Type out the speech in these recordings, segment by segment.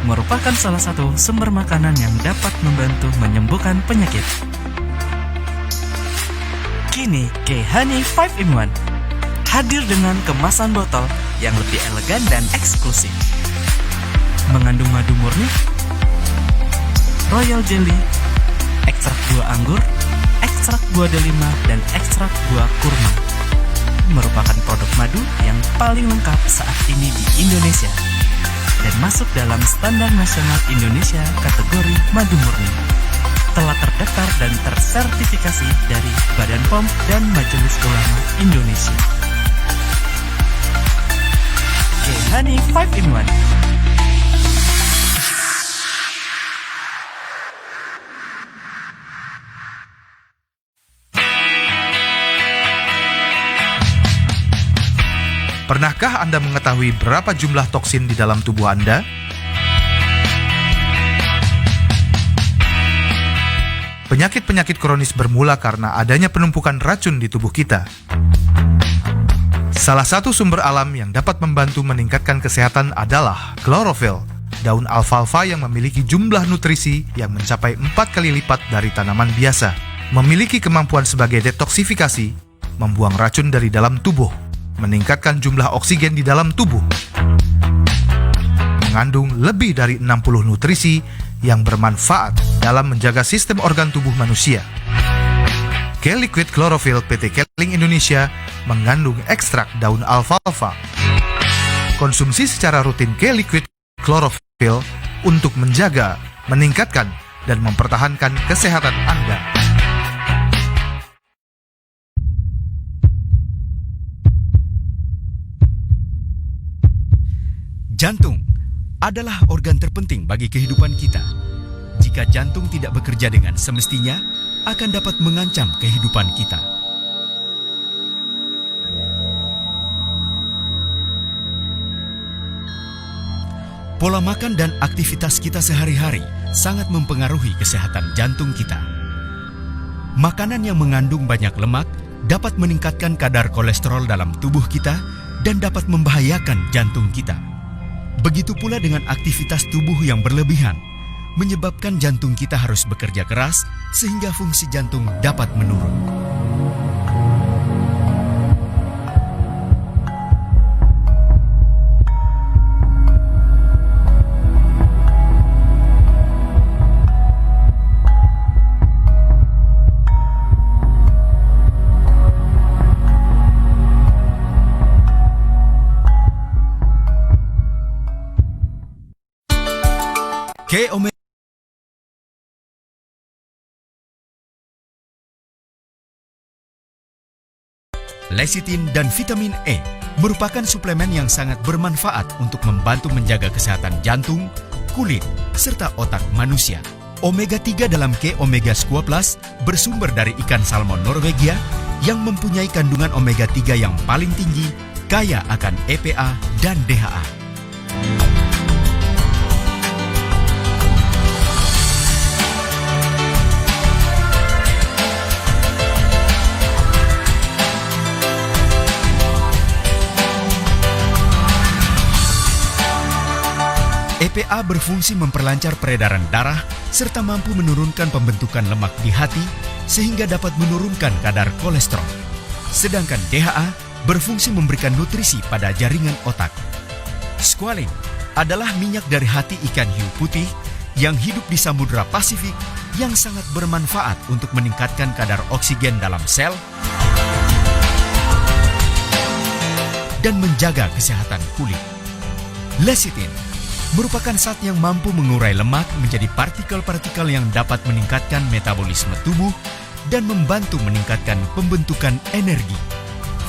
merupakan salah satu sumber makanan yang dapat membantu menyembuhkan penyakit. Kini, K-Honey 5 in 1 hadir dengan kemasan botol yang lebih elegan dan eksklusif. Mengandung madu murni, royal jelly, ekstrak buah anggur, ekstrak buah delima, dan ekstrak buah kurma. Merupakan produk madu yang paling lengkap saat ini di Indonesia dan masuk dalam standar nasional Indonesia kategori madu murni. Telah terdaftar dan tersertifikasi dari Badan POM dan Majelis Ulama Indonesia. K-Honey 5 in 1. Pernahkah Anda mengetahui berapa jumlah toksin di dalam tubuh Anda? Penyakit-penyakit kronis bermula karena adanya penumpukan racun di tubuh kita. Salah satu sumber alam yang dapat membantu meningkatkan kesehatan adalah klorofil, daun alfalfa yang memiliki jumlah nutrisi yang mencapai 4 kali lipat dari tanaman biasa. Memiliki kemampuan sebagai detoksifikasi, membuang racun dari dalam tubuh, meningkatkan jumlah oksigen di dalam tubuh. Mengandung lebih dari 60 nutrisi yang bermanfaat dalam menjaga sistem organ tubuh manusia. K-Liquid Chlorophyll PT Keling Indonesia mengandung ekstrak daun alfalfa. Konsumsi secara rutin K-Liquid Chlorophyll untuk menjaga, meningkatkan, dan mempertahankan kesehatan Anda. Jantung adalah organ terpenting bagi kehidupan kita. Jika jantung tidak bekerja dengan semestinya, akan dapat mengancam kehidupan kita. Pola makan dan aktivitas kita sehari-hari sangat mempengaruhi kesehatan jantung kita. Makanan yang mengandung banyak lemak dapat meningkatkan kadar kolesterol dalam tubuh kita dan dapat membahayakan jantung kita. Begitu pula dengan aktivitas tubuh yang berlebihan, menyebabkan jantung kita harus bekerja keras sehingga fungsi jantung dapat menurun. K-Omega Lecithin dan vitamin E merupakan suplemen yang sangat bermanfaat untuk membantu menjaga kesehatan jantung, kulit, serta otak manusia. Omega 3 dalam K-Omega Squaa Plus bersumber dari ikan salmon Norwegia yang mempunyai kandungan omega 3 yang paling tinggi, kaya akan EPA dan DHA. EPA berfungsi memperlancar peredaran darah serta mampu menurunkan pembentukan lemak di hati sehingga dapat menurunkan kadar kolesterol. Sedangkan DHA berfungsi memberikan nutrisi pada jaringan otak. Squalene adalah minyak dari hati ikan hiu putih yang hidup di Samudra Pasifik yang sangat bermanfaat untuk meningkatkan kadar oksigen dalam sel dan menjaga kesehatan kulit. Lecithin merupakan zat yang mampu mengurai lemak menjadi partikel-partikel yang dapat meningkatkan metabolisme tubuh dan membantu meningkatkan pembentukan energi.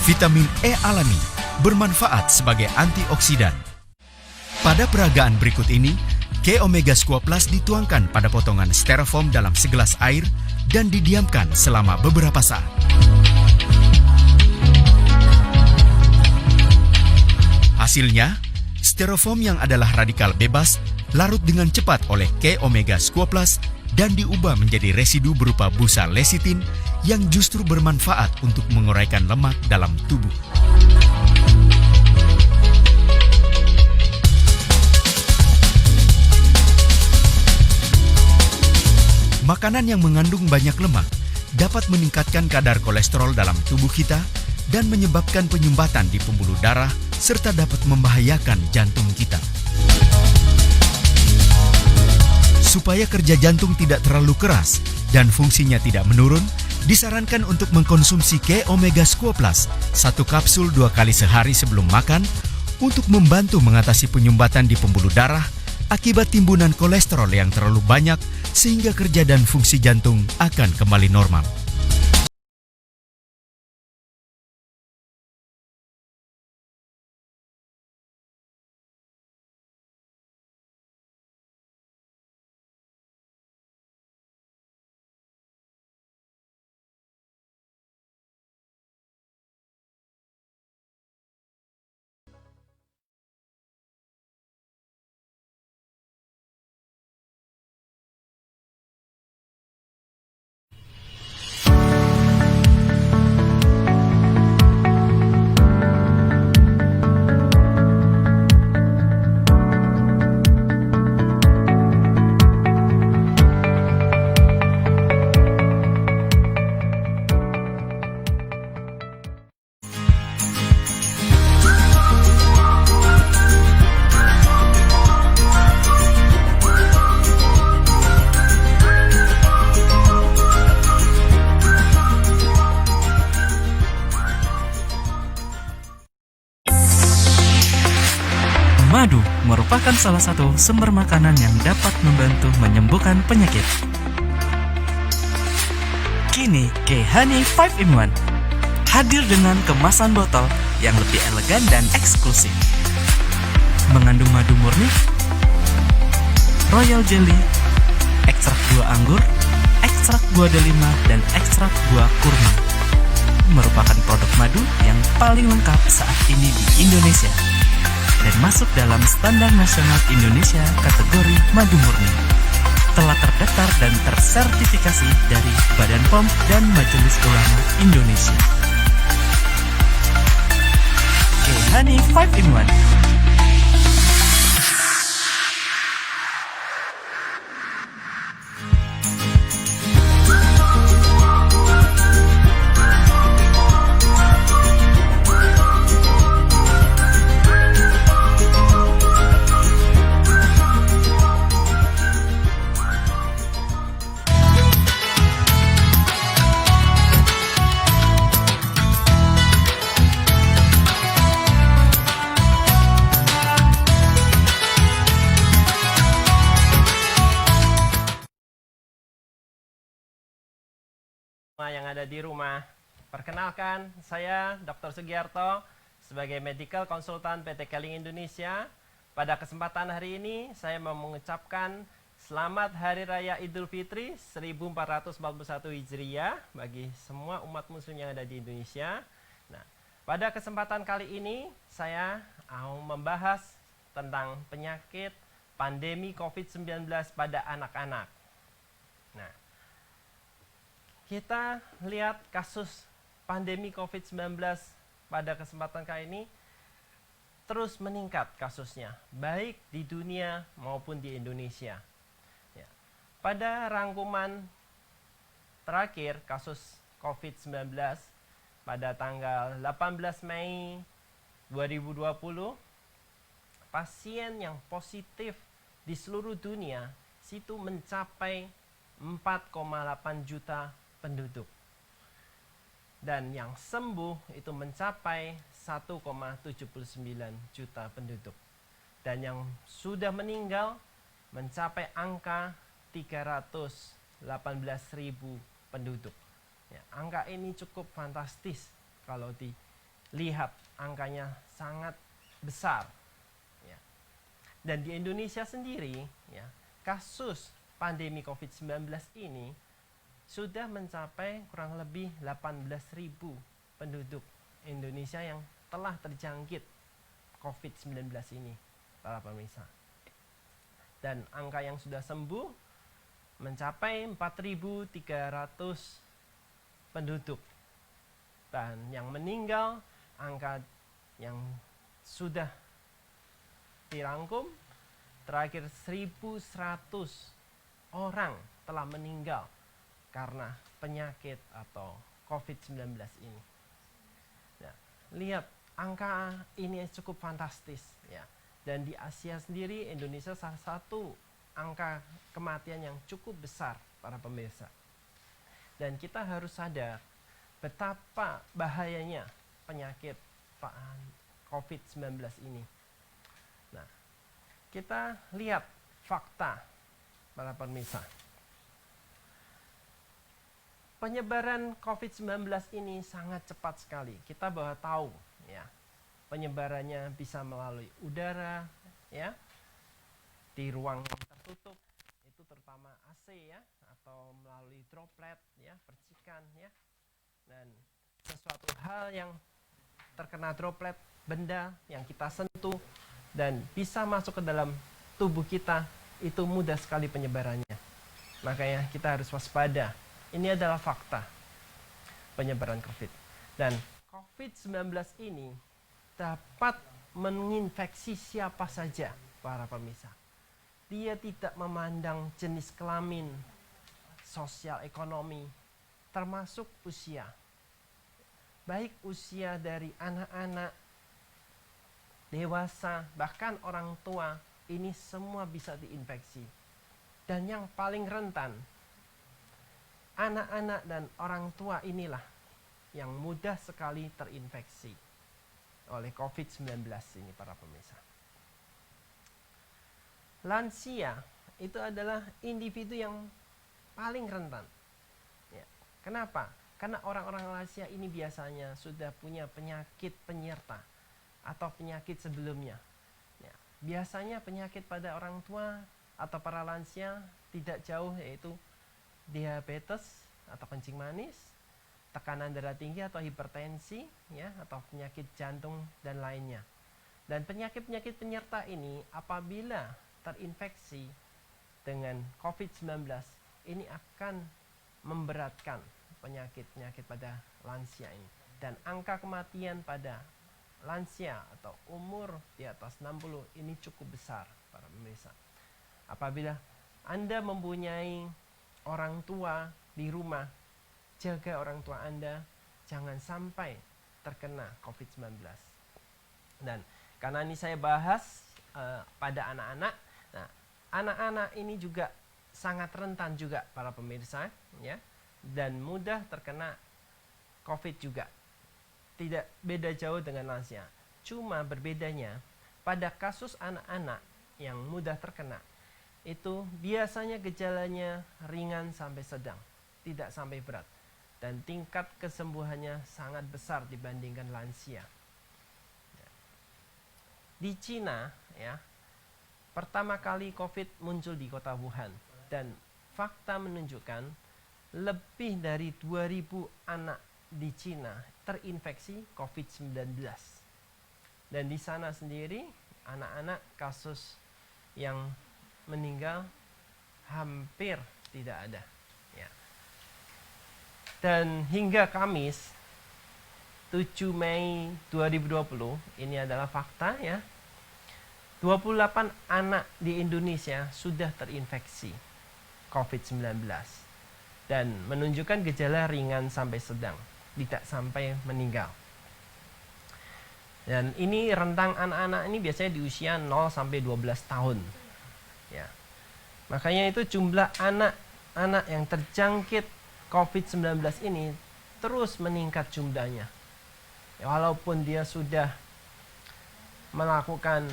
Vitamin E alami bermanfaat sebagai antioksidan. Pada peragaan berikut ini, K-Omega Squaa Plus dituangkan pada potongan styrofoam dalam segelas air dan didiamkan selama beberapa saat. Hasilnya, styrofoam yang adalah radikal bebas larut dengan cepat oleh K-Omega Squaa Plus dan diubah menjadi residu berupa busa lecithin yang justru bermanfaat untuk menguraikan lemak dalam tubuh. Makanan yang mengandung banyak lemak dapat meningkatkan kadar kolesterol dalam tubuh kita dan menyebabkan penyumbatan di pembuluh darah serta dapat membahayakan jantung kita. Supaya kerja jantung tidak terlalu keras dan fungsinya tidak menurun, disarankan untuk mengkonsumsi K Omega Squo Plus 1 kapsul 2 kali sehari sebelum makan untuk membantu mengatasi penyumbatan di pembuluh darah akibat timbunan kolesterol yang terlalu banyak sehingga kerja dan fungsi jantung akan kembali normal. Madu merupakan salah satu sumber makanan yang dapat membantu menyembuhkan penyakit. Kini, K-Honey 5 in 1 hadir dengan kemasan botol yang lebih elegan dan eksklusif. Mengandung madu murni, royal jelly, ekstrak buah anggur, ekstrak buah delima, dan ekstrak buah kurma. Merupakan produk madu yang paling lengkap saat ini di Indonesia dan masuk dalam standar nasional Indonesia kategori madu murni. Telah terdaftar dan tersertifikasi dari Badan POM dan Majelis Ulama Indonesia. K-Honey 5 in 1. Yang ada di rumah. Perkenalkan, saya Dr. Sugiarto sebagai Medical Konsultan PT Keling Indonesia. Pada kesempatan hari ini, saya mau mengucapkan Selamat Hari Raya Idul Fitri 1441 Hijriah bagi semua umat muslim yang ada di Indonesia. Nah, pada kesempatan kali ini, saya mau membahas tentang penyakit pandemi COVID-19 pada anak-anak. Nah, kita lihat kasus pandemi COVID-19 pada kesempatan kali ini terus meningkat kasusnya, baik di dunia maupun di Indonesia. Ya. Pada rangkuman terakhir kasus COVID-19 pada tanggal 18 Mei 2020, pasien yang positif di seluruh dunia itu mencapai 4,8 juta penduduk, dan yang sembuh itu mencapai 1,79 juta penduduk, dan yang sudah meninggal mencapai angka 318.000 penduduk. Ya, angka ini cukup fantastis kalau dilihat, angkanya sangat besar. Ya. Dan di Indonesia sendiri, ya, kasus pandemi COVID-19 ini sudah mencapai kurang lebih 18.000 penduduk Indonesia yang telah terjangkit COVID-19 ini, para pemirsa. Dan angka yang sudah sembuh mencapai 4.300 penduduk. Dan yang meninggal, angka yang sudah dirangkum terakhir 1.100 orang telah meninggal karena penyakit atau COVID-19 ini. Nah, lihat angka ini cukup fantastis ya. Dan di Asia sendiri Indonesia salah satu angka kematian yang cukup besar para pemirsa. Dan kita harus sadar betapa bahayanya penyakit COVID-19 ini. Nah, kita lihat fakta para pemirsa. Penyebaran COVID-19 ini sangat cepat sekali. Kita bahwa tahu ya, penyebarannya bisa melalui udara ya, di ruang tertutup itu terutama AC ya, atau melalui droplet ya, percikan ya. Dan sesuatu hal yang terkena droplet, benda yang kita sentuh dan bisa masuk ke dalam tubuh kita, itu mudah sekali penyebarannya. Makanya kita harus waspada. Ini adalah fakta penyebaran COVID. Dan COVID-19 ini dapat menginfeksi siapa saja para pemirsa. Dia tidak memandang jenis kelamin, sosial ekonomi, termasuk usia. Baik usia dari anak-anak, dewasa, bahkan orang tua, ini semua bisa diinfeksi. Dan yang paling rentan, anak-anak dan orang tua inilah yang mudah sekali terinfeksi oleh COVID-19 ini para pemirsa. Lansia itu adalah individu yang paling rentan. Ya. Kenapa? Karena orang-orang lansia ini biasanya sudah punya penyakit penyerta atau penyakit sebelumnya. Ya. Biasanya penyakit pada orang tua atau para lansia tidak jauh, yaitu diabetes atau kencing manis, tekanan darah tinggi atau hipertensi ya, atau penyakit jantung dan lainnya. Dan penyakit-penyakit penyerta ini apabila terinfeksi dengan COVID-19 ini akan memberatkan penyakit-penyakit pada lansia ini. Dan angka kematian pada lansia atau umur di atas 60 ini cukup besar para pemirsa. Apabila Anda mempunyai orang tua di rumah, jaga orang tua Anda jangan sampai terkena COVID-19. Dan karena ini saya bahas pada anak-anak, nah, anak-anak ini juga sangat rentan juga para pemirsa ya, dan mudah terkena COVID juga. Tidak beda jauh dengan lansia. Cuma berbedanya pada kasus anak-anak yang mudah terkena, itu biasanya gejalanya ringan sampai sedang, tidak sampai berat, dan tingkat kesembuhannya sangat besar dibandingkan lansia. Di Cina ya, pertama kali COVID muncul di kota Wuhan, dan fakta menunjukkan lebih dari 2.000 anak di Cina terinfeksi COVID-19. Dan di sana sendiri anak-anak kasus yang meninggal hampir tidak ada ya. Dan hingga Kamis 7 Mei 2020 ini adalah fakta ya, 28 anak di Indonesia sudah terinfeksi COVID-19 dan menunjukkan gejala ringan sampai sedang, tidak sampai meninggal. Dan ini rentang anak-anak ini biasanya di usia 0 sampai 12 tahun. Ya. Makanya itu jumlah anak-anak yang terjangkit COVID-19 ini terus meningkat jumlahnya. Ya, walaupun dia sudah melakukan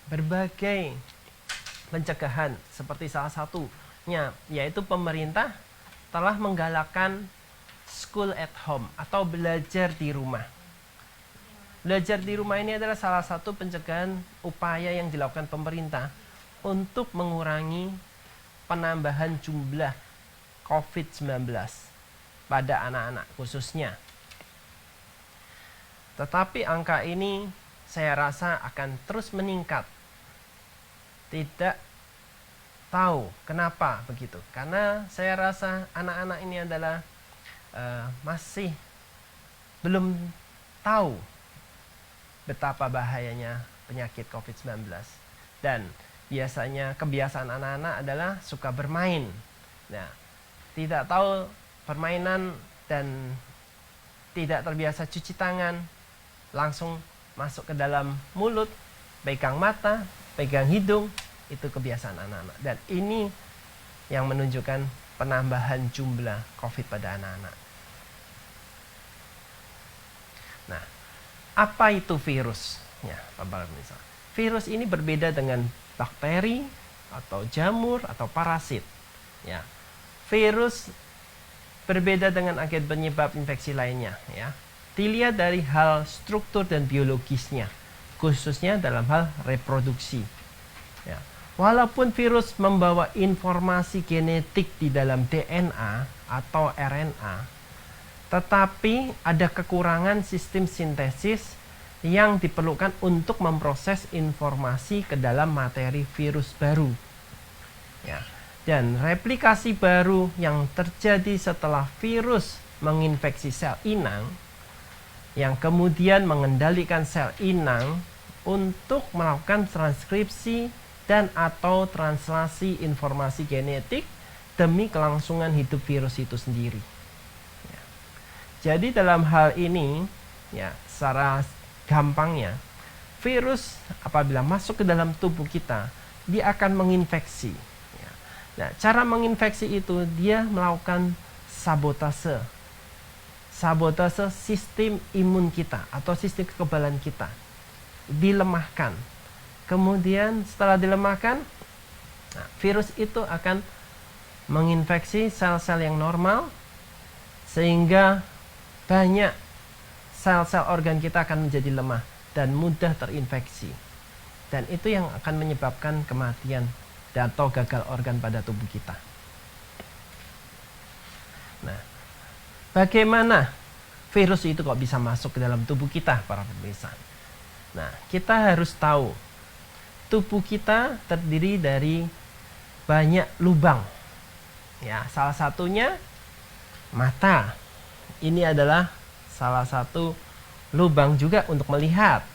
berbagai pencegahan, seperti salah satunya yaitu pemerintah telah menggalakkan school at home atau belajar di rumah. Belajar di rumah ini adalah salah satu pencegahan upaya yang dilakukan pemerintah untuk mengurangi penambahan jumlah COVID-19 pada anak-anak khususnya. Tetapi angka ini saya rasa akan terus meningkat. Tidak tahu kenapa begitu. Karena saya rasa anak-anak ini adalah masih belum tahu betapa bahayanya penyakit COVID-19. Dan biasanya kebiasaan anak-anak adalah suka bermain. Nah, tidak tahu permainan dan tidak terbiasa cuci tangan, langsung masuk ke dalam mulut, pegang mata, pegang hidung, itu kebiasaan anak-anak. Dan ini yang menunjukkan penambahan jumlah COVID pada anak-anak. Nah, apa itu virus? Ya, Bapak pemirsa. Virus ini berbeda dengan bakteri atau jamur atau parasit. Ya, virus berbeda dengan agen penyebab infeksi lainnya. Ya, dilihat dari hal struktur dan biologisnya, khususnya dalam hal reproduksi. Ya, walaupun virus membawa informasi genetik di dalam DNA atau RNA, tetapi ada kekurangan sistem sintesis yang diperlukan untuk memproses informasi ke dalam materi virus baru. Ya. Dan replikasi baru yang terjadi setelah virus menginfeksi sel inang, yang kemudian mengendalikan sel inang untuk melakukan transkripsi dan atau translasi informasi genetik demi kelangsungan hidup virus itu sendiri. Ya. Jadi dalam hal ini, ya, secara gampangnya, virus apabila masuk ke dalam tubuh kita, dia akan menginfeksi. Ya. Nah, cara menginfeksi itu dia melakukan sabotase sistem imun kita atau sistem kekebalan kita, dilemahkan. Kemudian setelah dilemahkan, nah, virus itu akan menginfeksi sel-sel yang normal, sehingga banyak sel-sel organ kita akan menjadi lemah dan mudah terinfeksi. Dan itu yang akan menyebabkan kematian atau gagal organ pada tubuh kita. Nah, bagaimana virus itu kok bisa masuk ke dalam tubuh kita, para pemirsa? Nah, kita harus tahu tubuh kita terdiri dari banyak lubang. Ya, salah satunya mata. Ini adalah salah satu lubang juga untuk melihat.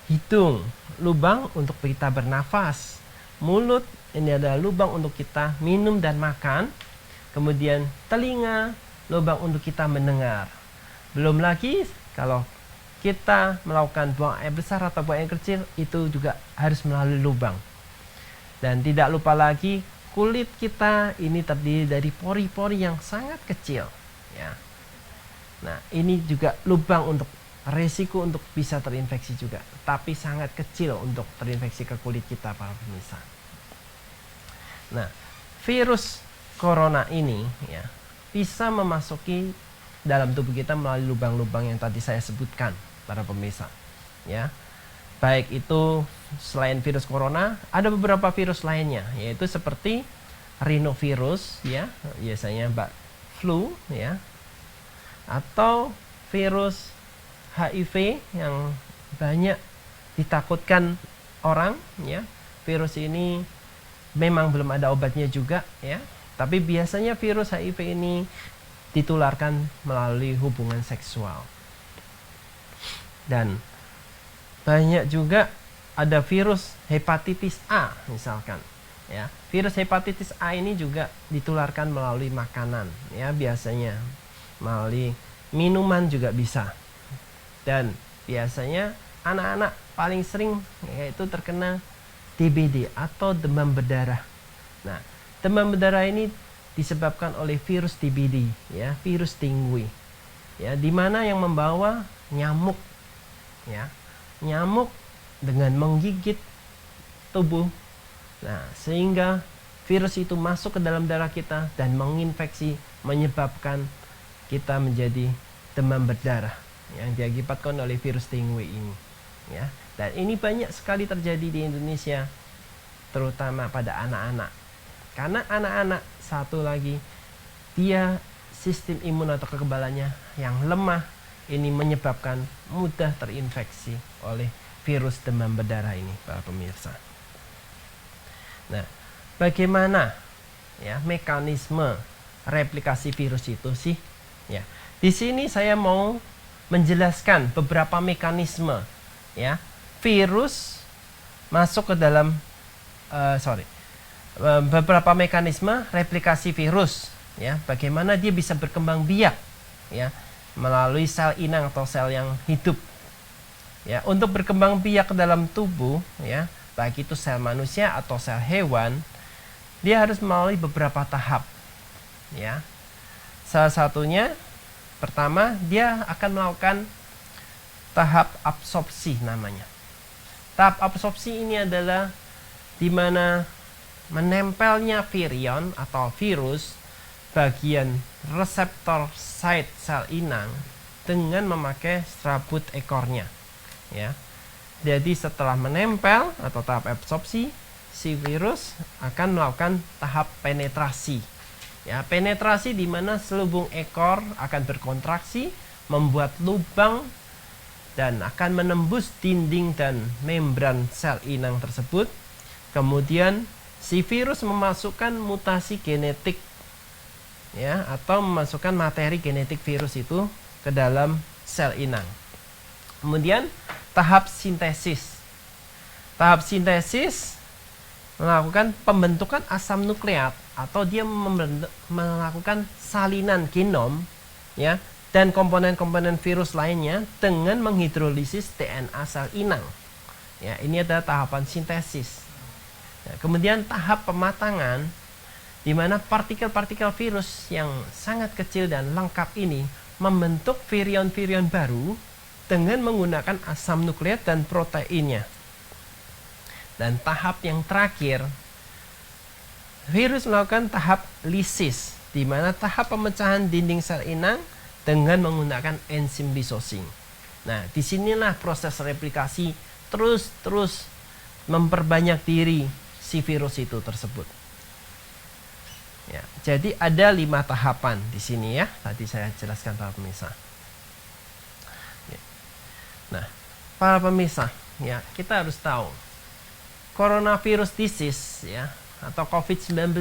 Hidung, lubang untuk kita bernafas. Mulut, ini adalah lubang untuk kita minum dan makan. Kemudian telinga, lubang untuk kita mendengar. Belum lagi kalau kita melakukan buang air besar atau buang air kecil, itu juga harus melalui lubang. Dan tidak lupa lagi, kulit kita ini terdiri dari pori-pori yang sangat kecil. Ya. Nah, ini juga lubang untuk resiko untuk bisa terinfeksi juga, tapi sangat kecil untuk terinfeksi ke kulit kita, para pemirsa. Nah, virus corona ini ya bisa memasuki dalam tubuh kita melalui lubang-lubang yang tadi saya sebutkan, para pemirsa. Ya, baik itu selain virus corona, ada beberapa virus lainnya, yaitu seperti rhinovirus, ya, biasanya flu, ya, atau virus HIV yang banyak ditakutkan orang, ya. Virus ini memang belum ada obatnya juga, ya. Tapi biasanya virus HIV ini ditularkan melalui hubungan seksual. Dan banyak juga ada virus hepatitis A misalkan, ya. Virus hepatitis A ini juga ditularkan melalui makanan, ya, biasanya melalui minuman juga bisa. Dan biasanya anak-anak paling sering yaitu terkena DBD atau demam berdarah. Nah, demam berdarah ini disebabkan oleh virus DBD, ya, virus dengue. Ya, di mana yang membawa nyamuk, ya. Nyamuk dengan menggigit tubuh. Nah, sehingga virus itu masuk ke dalam darah kita dan menginfeksi, menyebabkan kita menjadi demam berdarah yang diakibatkan oleh virus dengue ini, ya. Dan ini banyak sekali terjadi di Indonesia, terutama pada anak-anak. Karena anak-anak, satu lagi, dia sistem imun atau kekebalannya yang lemah, ini menyebabkan mudah terinfeksi oleh virus demam berdarah ini, para pemirsa. Nah, bagaimana ya mekanisme replikasi virus itu sih? Ya, di sini saya mau menjelaskan beberapa mekanisme, ya, virus masuk ke dalam beberapa mekanisme replikasi virus ya, bagaimana dia bisa berkembang biak, ya, melalui sel inang atau sel yang hidup. Ya, untuk berkembang biak dalam tubuh, ya, baik itu sel manusia atau sel hewan, dia harus melalui beberapa tahap. Ya, salah satunya, pertama, dia akan melakukan tahap absorpsi namanya. Tahap absorpsi ini adalah di mana menempelnya virion atau virus bagian reseptor site sel inang dengan memakai serabut ekornya. Ya, jadi setelah menempel atau tahap absorpsi, si virus akan melakukan tahap penetrasi. Ya, penetrasi di mana selubung ekor akan berkontraksi, membuat lubang dan akan menembus dinding dan membran sel inang tersebut. Kemudian si virus memasukkan mutasi genetik, ya, atau memasukkan materi genetik virus itu ke dalam sel inang. Kemudian tahap sintesis. Tahap sintesis melakukan pembentukan asam nukleat atau dia melakukan salinan genom, ya, dan komponen-komponen virus lainnya dengan menghidrolisis DNA sel inang. Ya, ini adalah tahapan sintesis. Ya, kemudian tahap pematangan di mana partikel-partikel virus yang sangat kecil dan lengkap ini membentuk virion-virion baru dengan menggunakan asam nukleat dan proteinnya. Dan tahap yang terakhir, virus melakukan tahap lisis, di mana tahap pemecahan dinding sel inang dengan menggunakan enzim lysosing. Nah, disinilah proses replikasi terus memperbanyak diri si virus itu tersebut. Ya, jadi ada 5 tahapan di sini ya. Tadi saya jelaskan para pemirsa. Nah, para pemirsa, ya, kita harus tahu coronavirus disease, ya, atau COVID-19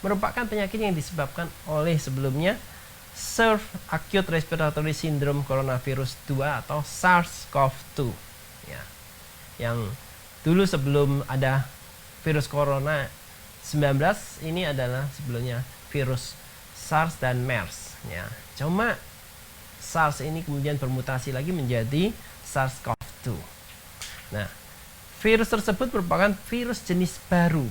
merupakan penyakit yang disebabkan oleh sebelumnya SARS Acute Respiratory Syndrome Coronavirus 2 atau SARS-CoV-2, ya, yang dulu sebelum ada virus corona 19 ini adalah sebelumnya virus SARS dan MERS, ya. Cuma SARS ini kemudian bermutasi lagi menjadi SARS-CoV-2. Nah, virus tersebut merupakan virus jenis baru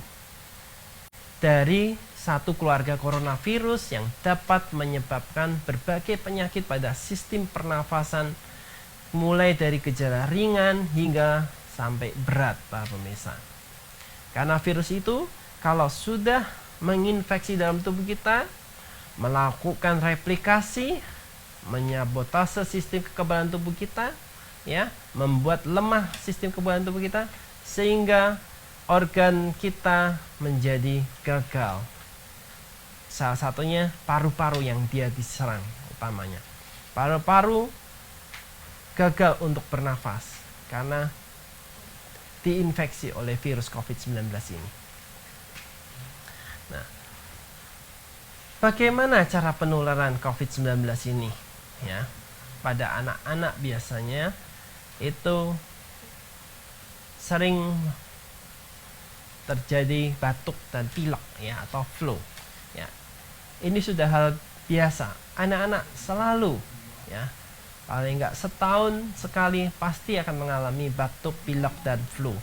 dari satu keluarga coronavirus yang dapat menyebabkan berbagai penyakit pada sistem pernafasan, mulai dari gejala ringan hingga sampai berat, para pemirsa. Karena virus itu kalau sudah menginfeksi dalam tubuh kita, melakukan replikasi, menyabotase sistem kekebalan tubuh kita, ya, membuat lemah sistem kekebalan tubuh kita sehingga organ kita menjadi gagal. Salah satunya paru-paru yang dia diserang utamanya. Paru-paru gagal untuk bernafas karena diinfeksi oleh virus COVID-19 ini. Nah, bagaimana cara penularan COVID-19 ini? Ya, pada anak-anak biasanya itu sering terjadi batuk dan pilek, ya, atau flu. Ya, ini sudah hal biasa. Anak-anak selalu, ya, paling nggak setahun sekali pasti akan mengalami batuk, pilek, dan flu.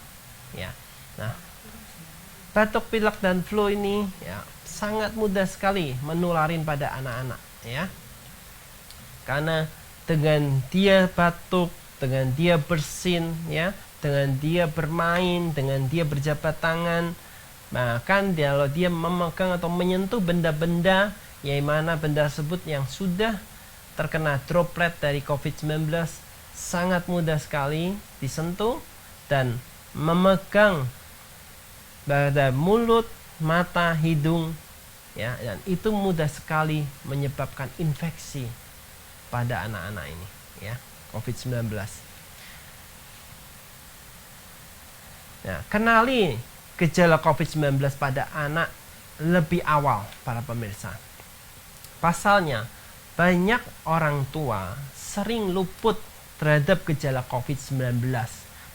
Ya, nah, batuk, pilek, dan flu ini, ya, sangat mudah sekali menularin pada anak-anak, ya. Karena dengan dia batuk, dengan dia bersin, ya, dengan dia bermain, dengan dia berjabat tangan, bahkan kalau dia memegang atau menyentuh benda-benda, yang mana benda tersebut yang sudah terkena droplet dari COVID-19, sangat mudah sekali disentuh dan memegang pada mulut, mata, hidung, ya, dan itu mudah sekali menyebabkan infeksi pada anak-anak ini, ya, COVID-19. Nah, kenali gejala COVID-19 pada anak lebih awal, para pemirsa. Pasalnya, banyak orang tua sering luput terhadap gejala COVID-19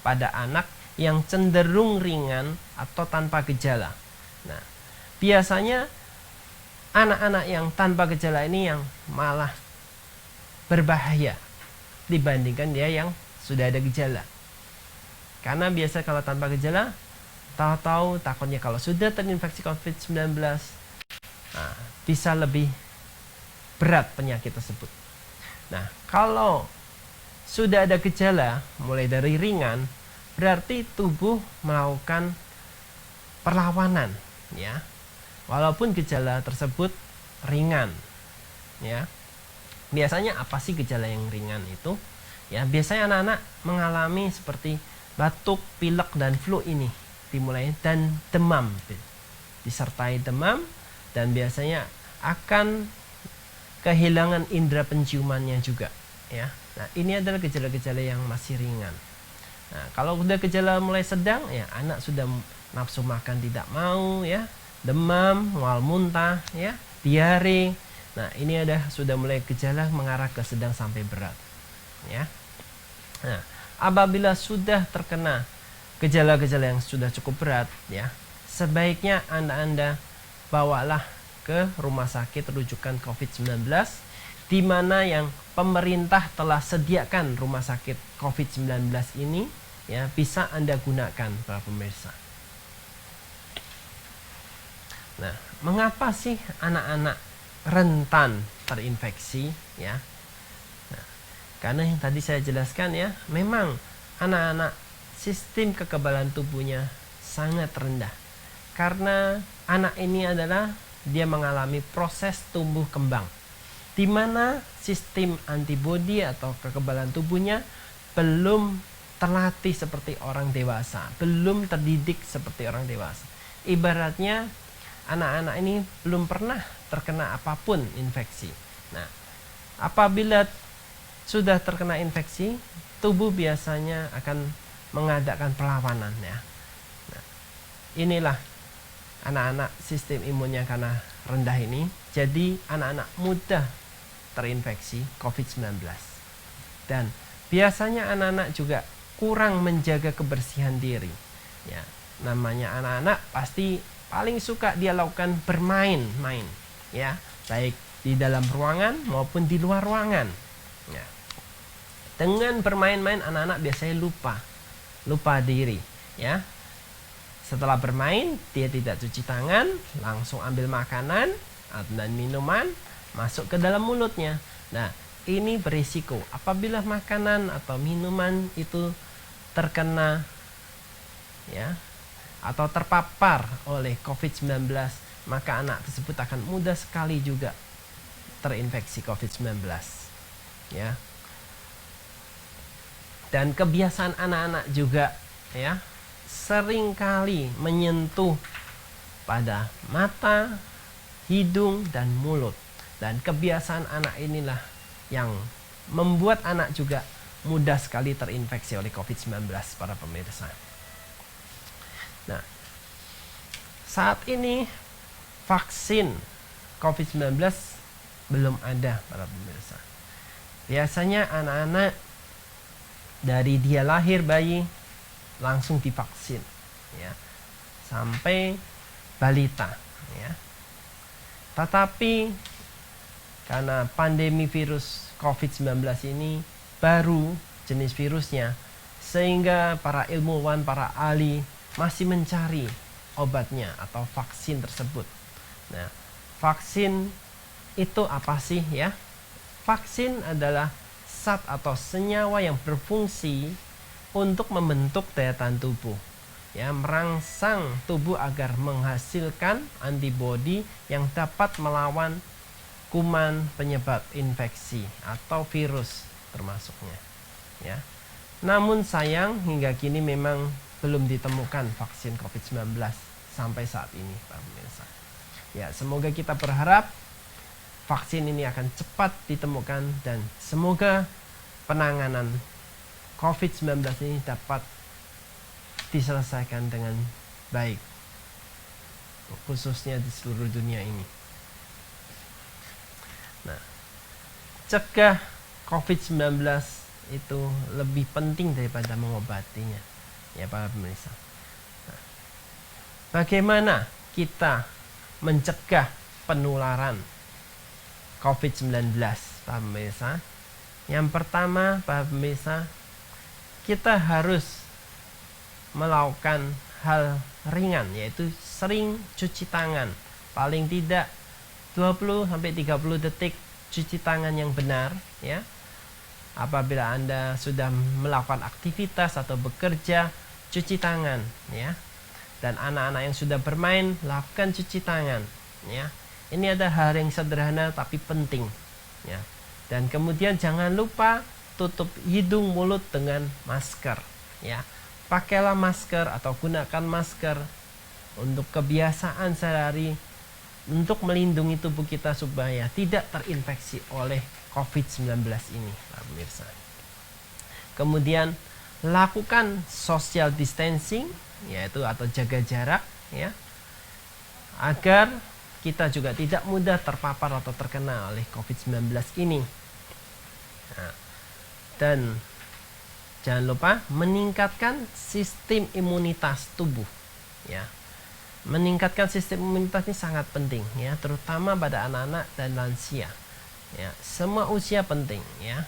pada anak yang cenderung ringan atau tanpa gejala. Nah, biasanya anak-anak yang tanpa gejala ini yang malah berbahaya dibandingkan dia yang sudah ada gejala. Karena biasa kalau tanpa gejala, tahu-tahu takutnya kalau sudah terinfeksi COVID-19, bisa lebih berat penyakit tersebut. Nah, kalau sudah ada gejala, mulai dari ringan, berarti tubuh melakukan perlawanan, ya. Walaupun gejala tersebut ringan, ya. Biasanya apa sih gejala yang ringan itu? Ya, biasanya anak-anak mengalami seperti batuk, pilek, dan flu ini dimulai, dan demam, disertai demam, dan biasanya akan kehilangan indera penciumannya juga, ya. Nah, ini adalah gejala-gejala yang masih ringan. Nah, kalau udah gejala mulai sedang, ya anak sudah nafsu makan tidak mau, ya, demam, mual muntah, ya, diare. Nah, ini sudah mulai gejala mengarah ke sedang sampai berat, ya. Nah, apabila sudah terkena gejala-gejala yang sudah cukup berat, ya, sebaiknya Anda bawalah ke rumah sakit rujukan COVID-19, di mana yang pemerintah telah sediakan rumah sakit COVID-19 ini, ya, bisa Anda gunakan, para pemirsa. Nah, mengapa sih anak-anak rentan terinfeksi, ya? Nah, karena yang tadi saya jelaskan, ya, memang anak-anak sistem kekebalan tubuhnya sangat rendah. Karena anak ini adalah dia mengalami proses tumbuh kembang, di mana sistem antibodi atau kekebalan tubuhnya belum terlatih seperti orang dewasa, belum terdidik seperti orang dewasa. Ibaratnya anak-anak ini belum pernah terkena apapun infeksi. Nah, apabila sudah terkena infeksi, tubuh biasanya akan mengadakan perlawanan, ya. Nah, inilah anak-anak sistem imunnya karena rendah ini, jadi anak-anak mudah terinfeksi COVID-19. Dan biasanya anak-anak juga kurang menjaga kebersihan diri, ya. Namanya anak-anak pasti paling suka dia lakukan bermain-main, ya, baik di dalam ruangan maupun di luar ruangan, ya. Dengan bermain-main anak-anak biasanya lupa diri, ya. Setelah bermain, dia tidak cuci tangan, langsung ambil makanan dan minuman masuk ke dalam mulutnya. Nah, ini berisiko apabila makanan atau minuman itu terkena, ya, atau terpapar oleh COVID-19, maka anak tersebut akan mudah sekali juga terinfeksi COVID-19, ya. Dan kebiasaan anak-anak juga, ya, seringkali menyentuh pada mata, hidung, dan mulut. Dan kebiasaan anak inilah yang membuat anak juga mudah sekali terinfeksi oleh COVID-19, para pemirsa. Nah, saat ini vaksin COVID-19 belum ada, para pemirsa. Biasanya anak-anak dari dia lahir bayi langsung divaksin, ya, sampai balita, ya. Tetapi karena pandemi virus COVID-19 ini baru jenis virusnya, sehingga para ilmuwan, para ahli masih mencari obatnya atau vaksin tersebut. Nah, vaksin itu apa sih, ya? Vaksin adalah zat atau senyawa yang berfungsi untuk membentuk daya tahan tubuh, ya, merangsang tubuh agar menghasilkan antibodi yang dapat melawan kuman penyebab infeksi atau virus termasuknya, ya. Namun sayang hingga kini memang belum ditemukan vaksin COVID-19 sampai saat ini, Pak pemirsa. Ya, semoga kita berharap vaksin ini akan cepat ditemukan dan semoga penanganan COVID-19 ini dapat diselesaikan dengan baik, khususnya di seluruh dunia ini. Nah, cegah COVID-19 itu lebih penting daripada mengobatinya, ya, para pemirsa. Nah, bagaimana kita mencegah penularan COVID-19, Pak pemirsa. Yang pertama, Pak pemirsa, kita harus melakukan hal ringan, yaitu sering cuci tangan. Paling tidak 20-30 detik cuci tangan yang benar, ya. Apabila Anda sudah melakukan aktivitas atau bekerja, cuci tangan, ya. Dan anak-anak yang sudah bermain, lakukan cuci tangan, ya. Ini ada hal yang sederhana tapi penting, ya. Dan kemudian jangan lupa tutup hidung mulut dengan masker, ya. Pakailah masker atau gunakan masker untuk kebiasaan sehari-hari untuk melindungi tubuh kita supaya tidak terinfeksi oleh COVID-19 ini, Pak pemirsa. Kemudian lakukan social distancing, yaitu atau jaga jarak, ya, agar kita juga tidak mudah terpapar atau terkena oleh COVID-19 ini. Nah, dan jangan lupa meningkatkan sistem imunitas tubuh, ya. Meningkatkan sistem imunitas ini sangat penting, ya, terutama pada anak-anak dan lansia, ya. Semua usia penting, ya.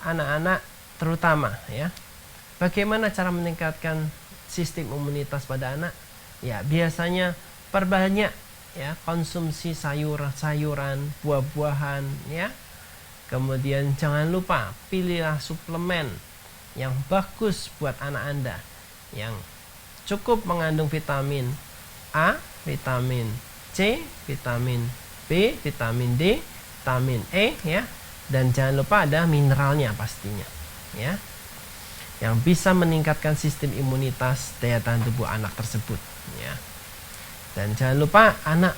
Anak-anak terutama, ya. Bagaimana cara meningkatkan sistem imunitas pada anak? Ya, biasanya perbanyak, ya, konsumsi sayur-sayuran, buah-buahan, ya. Kemudian jangan lupa pilihlah suplemen yang bagus buat anak Anda, yang cukup mengandung vitamin A, vitamin C, vitamin B, vitamin D, vitamin E, ya. Dan jangan lupa ada mineralnya pastinya, ya, yang bisa meningkatkan sistem imunitas daya tahan tubuh anak tersebut, ya. Dan jangan lupa anak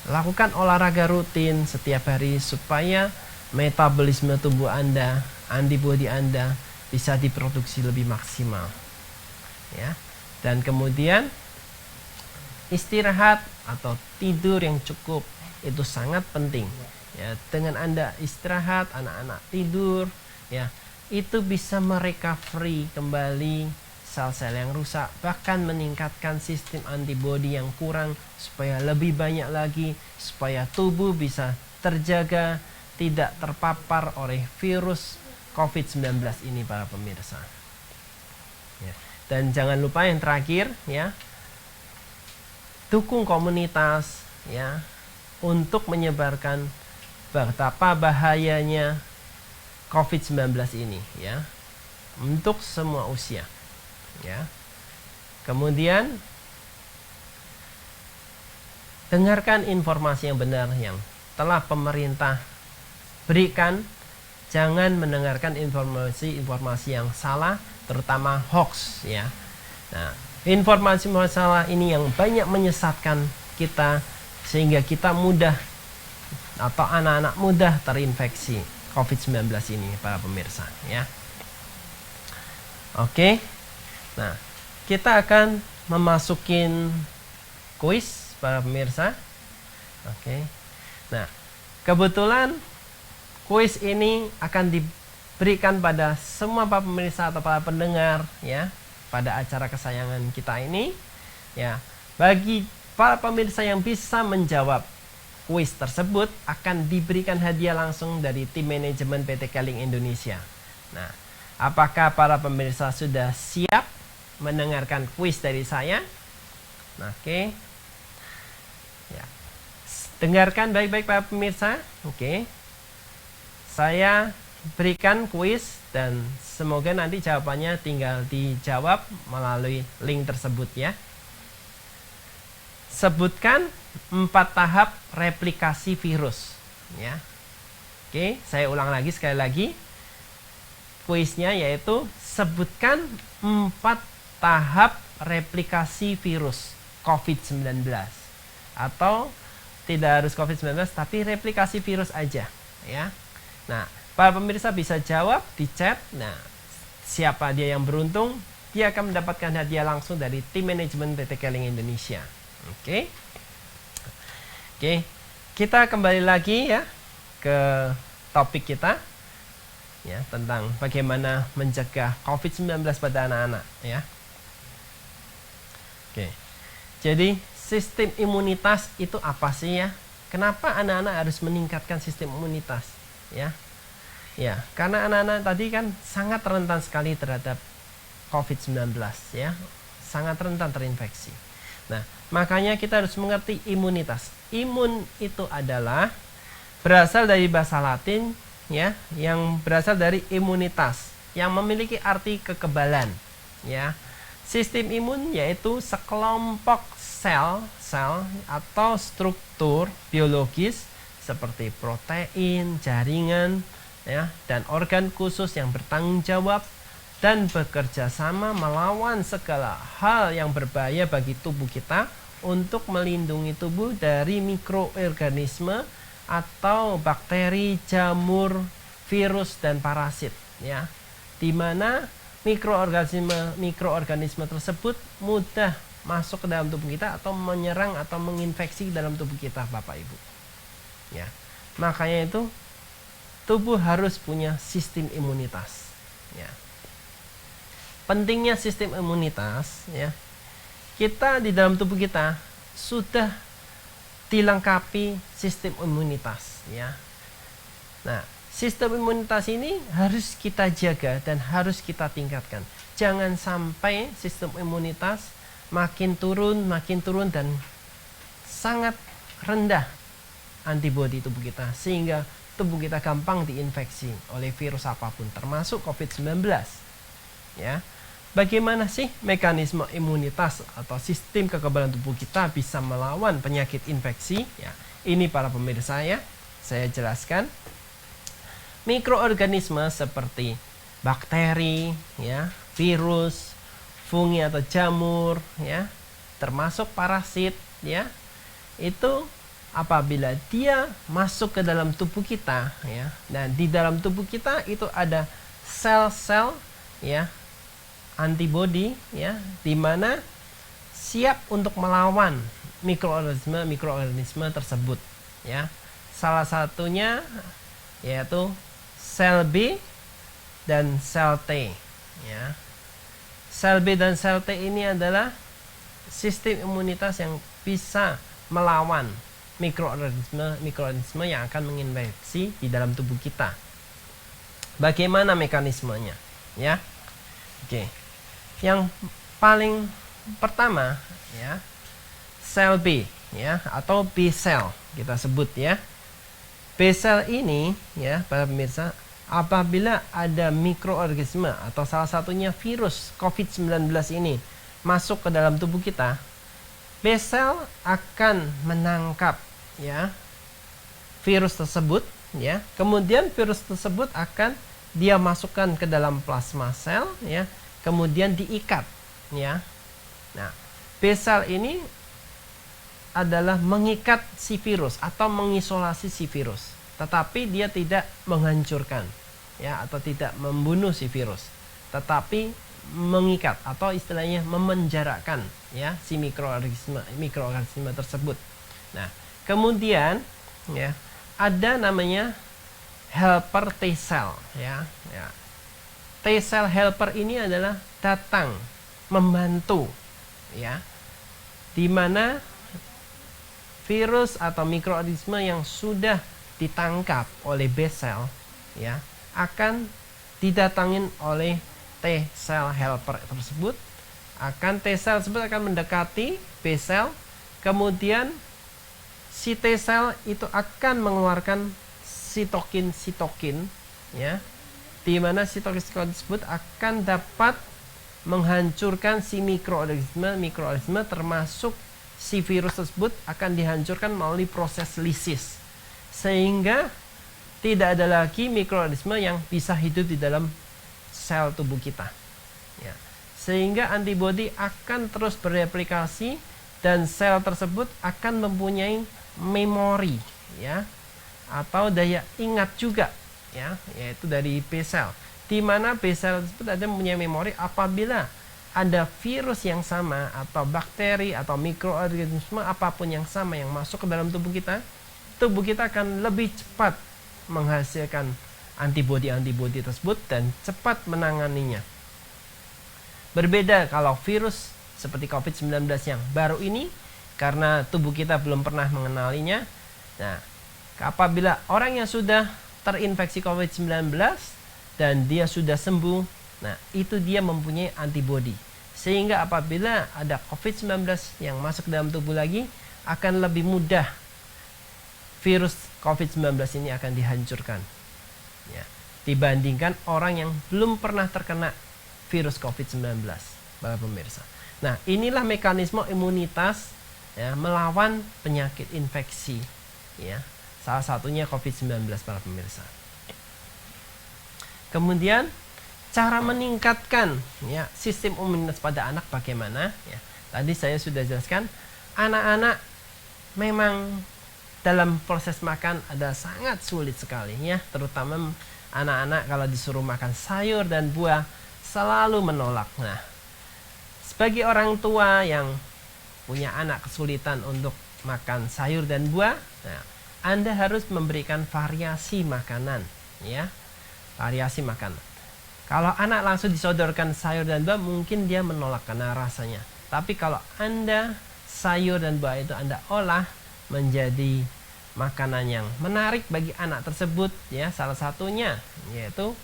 lakukan olahraga rutin setiap hari supaya metabolisme tubuh Anda, antibodi Anda bisa diproduksi lebih maksimal, ya. Dan kemudian istirahat atau tidur yang cukup itu sangat penting, ya. Dengan Anda istirahat, anak-anak tidur, ya, itu bisa merecovery kembali sel-sel yang rusak, bahkan meningkatkan sistem antibodi yang kurang supaya lebih banyak lagi, supaya tubuh bisa terjaga tidak terpapar oleh virus COVID-19 ini, para pemirsa, ya. Dan jangan lupa yang terakhir, ya, dukung komunitas, ya, untuk menyebarkan betapa bahayanya COVID-19 ini, ya, untuk semua usia, ya. Kemudian dengarkan informasi yang benar yang telah pemerintah berikan. Jangan mendengarkan informasi yang salah, terutama hoax, ya. Nah, informasi masalah ini yang banyak menyesatkan kita sehingga kita mudah atau anak-anak mudah terinfeksi COVID-19 ini, para pemirsa, ya. Oke. Nah, kita akan memasukin kuis, para pemirsa. Oke. Nah, kebetulan kuis ini akan diberikan pada semua para pemirsa atau para pendengar, ya, pada acara kesayangan kita ini, ya. Bagi para pemirsa yang bisa menjawab kuis tersebut akan diberikan hadiah langsung dari tim manajemen PT Keling Indonesia. Nah, apakah para pemirsa sudah siap mendengarkan kuis dari saya? Oke. Ya. Dengarkan baik-baik para pemirsa. Oke. Saya berikan kuis dan semoga nanti jawabannya tinggal dijawab melalui link tersebut, ya. Sebutkan 4 tahap replikasi virus, ya. Oke, saya ulang lagi sekali lagi. Kuisnya yaitu sebutkan 4 tahap replikasi virus COVID-19. Atau tidak harus COVID-19 tapi replikasi virus aja, ya. Nah, para pemirsa bisa jawab di chat. Nah, siapa dia yang beruntung, dia akan mendapatkan hadiah langsung dari tim manajemen PT Keling Indonesia. Oke. Oke, kita kembali lagi, ya, ke topik kita, ya, tentang bagaimana mencegah COVID-19 pada anak-anak, ya. Oke. Jadi, sistem imunitas itu apa sih, ya? Kenapa anak-anak harus meningkatkan sistem imunitas? Ya, karena anak-anak tadi kan sangat rentan sekali terhadap COVID-19, ya, sangat rentan terinfeksi. Nah, makanya kita harus mengerti imunitas. Imun itu adalah berasal dari bahasa Latin, ya, yang berasal dari imunitas, yang memiliki arti kekebalan, ya. Sistem imun yaitu sekelompok sel atau struktur biologis seperti protein, jaringan, ya, dan organ khusus yang bertanggung jawab dan bekerja sama melawan segala hal yang berbahaya bagi tubuh kita untuk melindungi tubuh dari mikroorganisme atau bakteri, jamur, virus, dan parasit, ya, di mana mikroorganisme tersebut mudah masuk ke dalam tubuh kita atau menyerang atau menginfeksi dalam tubuh kita, Bapak Ibu. Ya, makanya itu tubuh harus punya sistem imunitas. Ya. Pentingnya sistem imunitas, ya, kita di dalam tubuh kita sudah dilengkapi sistem imunitas, ya. Nah, sistem imunitas ini harus kita jaga dan harus kita tingkatkan. Jangan sampai sistem imunitas makin turun dan sangat rendah antibodi tubuh kita, sehingga tubuh kita gampang diinfeksi oleh virus apapun, termasuk COVID-19. Ya. Bagaimana sih mekanisme imunitas atau sistem kekebalan tubuh kita bisa melawan penyakit infeksi? Ya, ini para pemirsa, ya, saya jelaskan. Mikroorganisme seperti bakteri, ya, virus, fungi atau jamur, ya, termasuk parasit, ya, itu apabila dia masuk ke dalam tubuh kita, ya, dan di dalam tubuh kita itu ada sel-sel, ya, antibodi, ya, di mana siap untuk melawan mikroorganisme tersebut, ya. Salah satunya yaitu sel B dan sel T, ya. Sel B dan sel T ini adalah sistem imunitas yang bisa melawan mikroorganisme yang akan menginfeksi di dalam tubuh kita. Bagaimana mekanismenya? Ya, oke. Yang paling pertama, ya, sel B, ya, atau B cell kita sebut, ya. B cell ini, ya, para pemirsa, apabila ada mikroorganisme atau salah satunya virus COVID-19 ini masuk ke dalam tubuh kita, B cell akan menangkap, ya, virus tersebut, ya. Kemudian virus tersebut akan dia masukkan ke dalam plasma sel, ya, kemudian diikat, ya. Nah, B cell ini adalah mengikat si virus atau mengisolasi si virus, tetapi dia tidak menghancurkan, ya, atau tidak membunuh si virus, tetapi mengikat atau istilahnya memenjarakan, ya, si mikroorganisme tersebut. Nah, kemudian, ya, ada namanya helper T cell, ya. T cell helper ini adalah datang membantu, ya, di mana virus atau mikroorganisme yang sudah ditangkap oleh B cell, ya, akan didatangin oleh T cell helper tersebut. T cell tersebut akan mendekati B cell, kemudian si T cell itu akan mengeluarkan sitokin, ya, di mana sitokin tersebut akan dapat menghancurkan si mikroorganisme termasuk si virus tersebut akan dihancurkan melalui proses lisis, sehingga tidak ada lagi mikroorganisme yang bisa hidup di dalam sel tubuh kita, ya. Sehingga antibodi akan terus bereplikasi dan sel tersebut akan mempunyai memori, ya, atau daya ingat juga, ya, yaitu dari B cell, di mana B cell tersebut ada mempunyai memori apabila ada virus yang sama atau bakteri atau mikroorganisme apapun yang sama yang masuk ke dalam tubuh kita akan lebih cepat menghasilkan antibodi tersebut dan cepat menanganinya. Berbeda kalau virus seperti COVID-19 yang baru ini, karena tubuh kita belum pernah mengenalinya, Nah, apabila orang yang sudah terinfeksi COVID-19 dan dia sudah sembuh, nah itu dia mempunyai antibodi. Sehingga apabila ada COVID-19 yang masuk ke dalam tubuh lagi, akan lebih mudah virus COVID-19 ini akan dihancurkan. Ya, dibandingkan orang yang belum pernah terkena virus COVID-19, para pemirsa. Nah, inilah mekanisme imunitas ya, melawan penyakit infeksi. Ya, salah satunya COVID-19, para pemirsa. Kemudian cara meningkatkan ya sistem imunitas pada anak bagaimana? Ya, tadi saya sudah jelaskan, anak-anak memang dalam proses makan ada sangat sulit sekali ya, terutama anak-anak kalau disuruh makan sayur dan buah selalu menolak. Nah, sebagai orang tua yang punya anak kesulitan untuk makan sayur dan buah, nah, Anda harus memberikan variasi makanan ya. Variasi makanan. Kalau anak langsung disodorkan sayur dan buah, mungkin dia menolak karena rasanya. Tapi kalau Anda sayur dan buah itu Anda olah menjadi makanan yang menarik bagi anak tersebut ya, salah satunya yaitu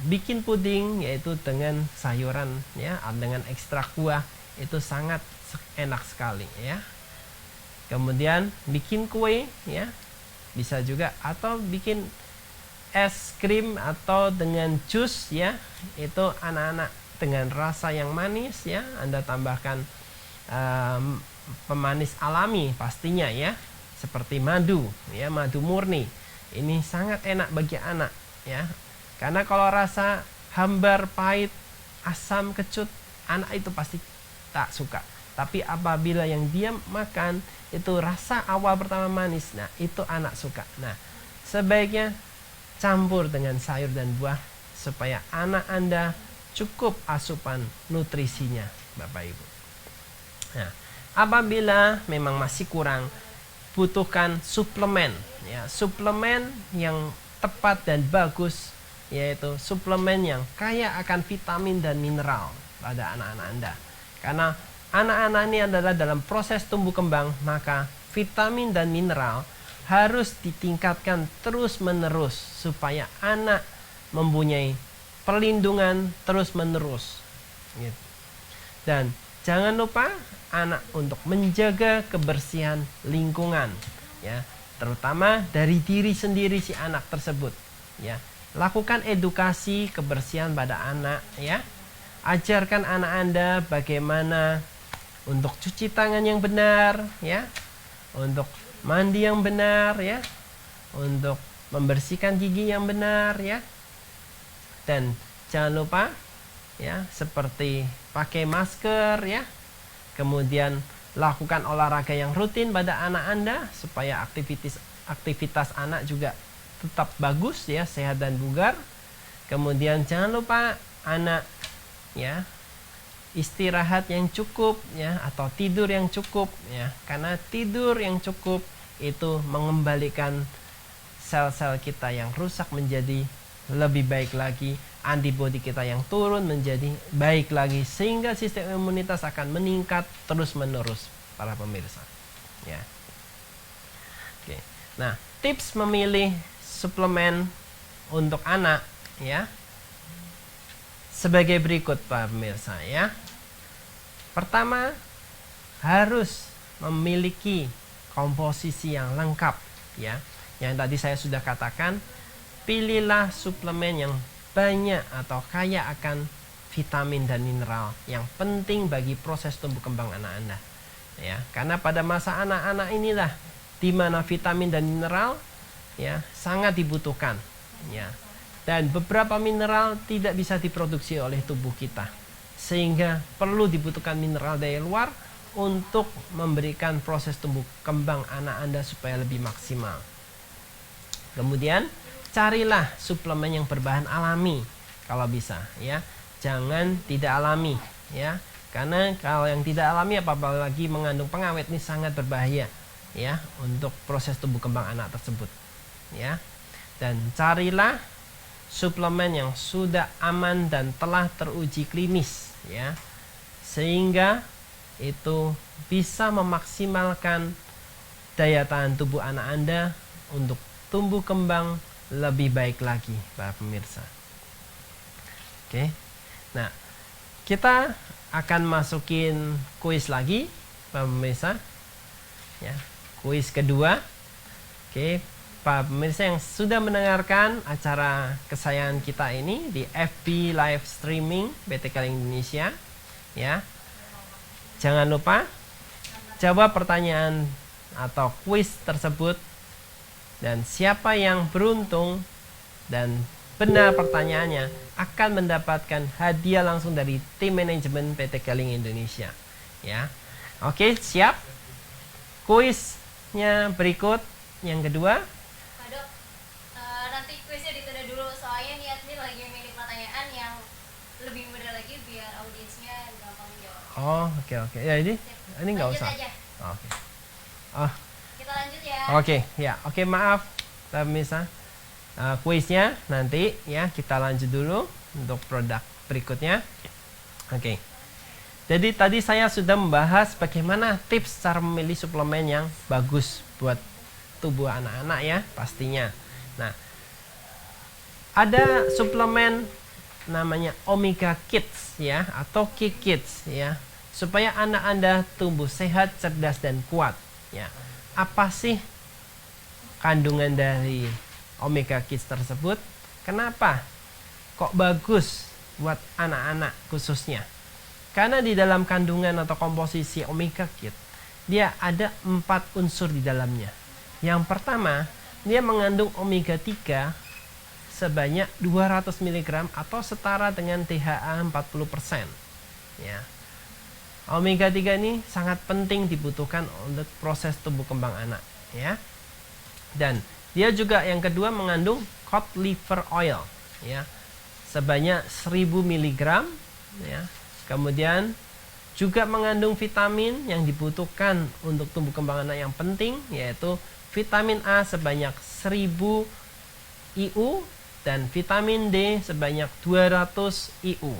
bikin puding yaitu dengan sayuran ya, dengan ekstrak buah, itu sangat enak sekali ya. Kemudian bikin kue ya, bisa juga, atau bikin es krim atau dengan jus ya, itu anak-anak dengan rasa yang manis ya, Anda tambahkan pemanis alami pastinya ya, seperti madu ya, madu murni. Ini sangat enak bagi anak ya, karena kalau rasa hambar, pahit, asam, kecut, anak itu pasti tak suka. Tapi apabila yang dia makan itu rasa awal pertama manis, nah itu anak suka. Nah, sebaiknya campur dengan sayur dan buah supaya anak Anda cukup asupan nutrisinya, Bapak Ibu. Nah, apabila memang masih kurang, butuhkan suplemen ya, suplemen yang tepat dan bagus, yaitu suplemen yang kaya akan vitamin dan mineral pada anak-anak Anda. Karena anak-anak ini adalah dalam proses tumbuh kembang, maka vitamin dan mineral harus ditingkatkan terus-menerus supaya anak mempunyai perlindungan terus-menerus. Gitu. Dan jangan lupa anak untuk menjaga kebersihan lingkungan, ya, terutama dari diri sendiri si anak tersebut. Ya, lakukan edukasi kebersihan pada anak, ya. Ajarkan anak Anda bagaimana untuk cuci tangan yang benar, ya, untuk mandi yang benar ya, untuk membersihkan gigi yang benar ya. Dan jangan lupa ya, seperti pakai masker ya. Kemudian lakukan olahraga yang rutin pada anak Anda supaya aktivitas anak juga tetap bagus ya, sehat dan bugar. Kemudian jangan lupa anak ya istirahat yang cukup ya, atau tidur yang cukup ya, karena tidur yang cukup itu mengembalikan sel-sel kita yang rusak menjadi lebih baik lagi, antibodi kita yang turun menjadi baik lagi, sehingga sistem imunitas akan meningkat terus-menerus, para pemirsa. Ya. Oke. Nah, tips memilih suplemen untuk anak ya, sebagai berikut, para pemirsa ya. Pertama, harus memiliki komposisi yang lengkap ya. Yang tadi saya sudah katakan, pilihlah suplemen yang banyak atau kaya akan vitamin dan mineral yang penting bagi proses tumbuh kembang anak Anda. Ya, karena pada masa anak-anak inilah di mana vitamin dan mineral ya sangat dibutuhkan ya. Dan beberapa mineral tidak bisa diproduksi oleh tubuh kita, sehingga perlu dibutuhkan mineral dari luar untuk memberikan proses tumbuh kembang anak Anda supaya lebih maksimal. Kemudian carilah suplemen yang berbahan alami kalau bisa ya. Jangan tidak alami ya. Karena kalau yang tidak alami apalagi mengandung pengawet ini sangat berbahaya ya untuk proses tumbuh kembang anak tersebut ya. Dan carilah suplemen yang sudah aman dan telah teruji klinis ya. Sehingga itu bisa memaksimalkan daya tahan tubuh anak Anda untuk tumbuh kembang lebih baik lagi, para pemirsa. Oke. Nah, kita akan masukin kuis lagi, para pemirsa. Ya, kuis kedua. Oke, para pemirsa yang sudah mendengarkan acara kesayangan kita ini di FB live streaming PT Keling Indonesia, ya. Jangan lupa jawab pertanyaan atau kuis tersebut, dan siapa yang beruntung dan benar pertanyaannya akan mendapatkan hadiah langsung dari tim manajemen PT Keling Indonesia, ya. Oke, siap? Kuisnya berikut yang kedua. Pak Dok, nanti kuisnya ditunda dulu, soalnya niatnya lagi milih pertanyaan yang lebih mudah lagi biar audiensnya gampang jawab. Oh, oke. Ya, ini nggak Lanjut usah. aja. Oke. Oh, Kita lanjut ya. oke, ya. Oke, maaf, pemirsa. Kuisnya nanti ya kita lanjut dulu untuk produk berikutnya. Oke. Jadi tadi saya sudah membahas bagaimana tips cara memilih suplemen yang bagus buat tubuh anak-anak ya, pastinya. Nah, ada suplemen namanya Omega Kids ya, atau Kids ya, supaya anak Anda tumbuh sehat, cerdas dan kuat ya. Apa sih kandungan dari Omega Kids tersebut? Kenapa kok bagus buat anak-anak khususnya? Karena di dalam kandungan atau komposisi Omega Kids, dia ada 4 unsur di dalamnya. Yang pertama, dia mengandung omega 3 sebanyak 200 mg atau setara dengan DHA 40%. Ya. Omega 3 ini sangat penting dibutuhkan untuk proses tumbuh kembang anak, ya. Dan dia juga yang kedua mengandung cod liver oil, ya. Sebanyak 1000 mg, ya. Kemudian juga mengandung vitamin yang dibutuhkan untuk tumbuh kembang anak yang penting, yaitu vitamin A sebanyak 1000 IU dan vitamin D sebanyak 200 IU.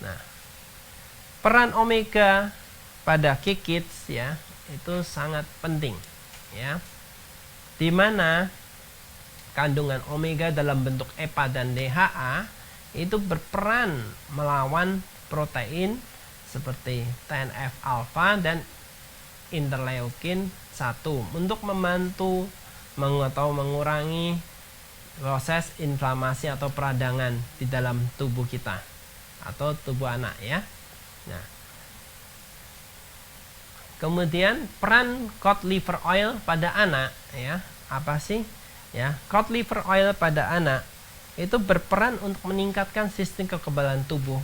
Nah, peran omega pada Kids ya itu sangat penting, ya. Di mana kandungan omega dalam bentuk EPA dan DHA itu berperan melawan protein seperti TNF alfa dan interleukin 1 untuk membantu atau mengurangi proses inflamasi atau peradangan di dalam tubuh kita atau tubuh anak, ya. Nah, kemudian peran cod liver oil pada anak, ya, apa sih? Ya, cod liver oil pada anak itu berperan untuk meningkatkan sistem kekebalan tubuh,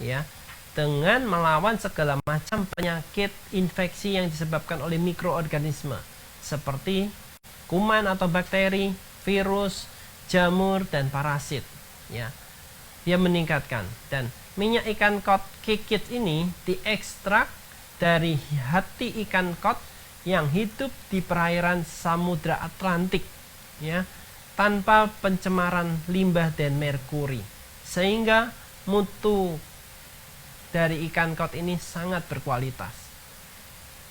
ya, dengan melawan segala macam penyakit infeksi yang disebabkan oleh mikroorganisme seperti kuman atau bakteri, virus, jamur dan parasit, ya. Dia meningkatkan, dan minyak ikan kod Kids ini diekstrak dari hati ikan kod yang hidup di perairan Samudra Atlantik, ya, tanpa pencemaran limbah dan merkuri, sehingga mutu dari ikan kod ini sangat berkualitas.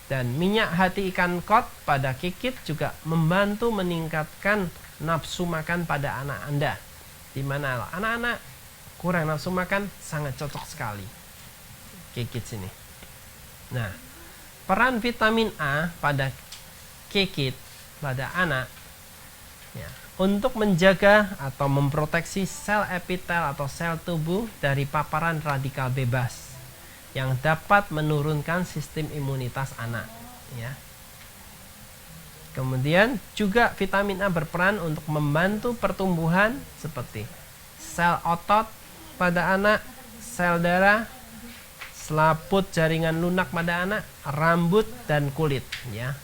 Dan minyak hati ikan kod pada Kids juga membantu meningkatkan nafsu makan pada anak Anda, di mana anak-anak kurang nafsu makan sangat cocok sekali Kids ini. Nah, peran vitamin A pada Kids pada anak, ya, untuk menjaga atau memproteksi sel epitel atau sel tubuh dari paparan radikal bebas yang dapat menurunkan sistem imunitas anak, ya. Kemudian juga vitamin A berperan untuk membantu pertumbuhan seperti sel otot pada anak, sel darah, selaput jaringan lunak pada anak, rambut dan kulit, ya,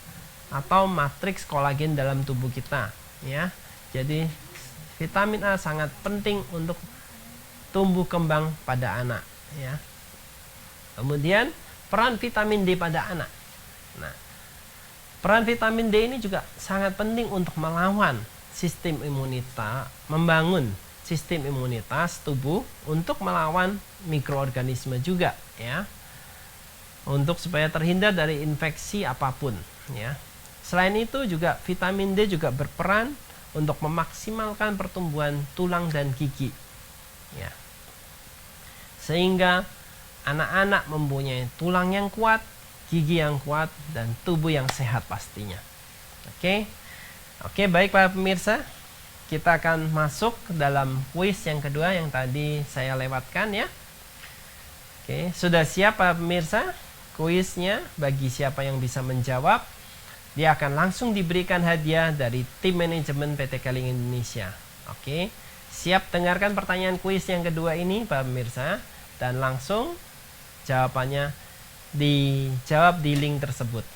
atau matriks kolagen dalam tubuh kita, ya. Jadi vitamin A sangat penting untuk tumbuh kembang pada anak, ya. Kemudian peran vitamin D pada anak. Nah, peran vitamin D ini juga sangat penting untuk melawan sistem imunitas, membangun sistem imunitas tubuh untuk melawan mikroorganisme juga, ya. Untuk supaya terhindar dari infeksi apapun, ya. Selain itu juga vitamin D juga berperan untuk memaksimalkan pertumbuhan tulang dan gigi. Ya. Sehingga anak-anak mempunyai tulang yang kuat, gigi yang kuat, dan tubuh yang sehat pastinya. Oke, baik para pemirsa, kita akan masuk ke dalam kuis yang kedua yang tadi saya lewatkan ya. Oke, sudah siap para pemirsa? Kuisnya bagi siapa yang bisa menjawab, dia akan langsung diberikan hadiah dari tim manajemen PT Keling Indonesia. Oke, siap dengarkan pertanyaan kuis yang kedua ini para pemirsa, dan langsung jawabannya dijawab di link tersebut.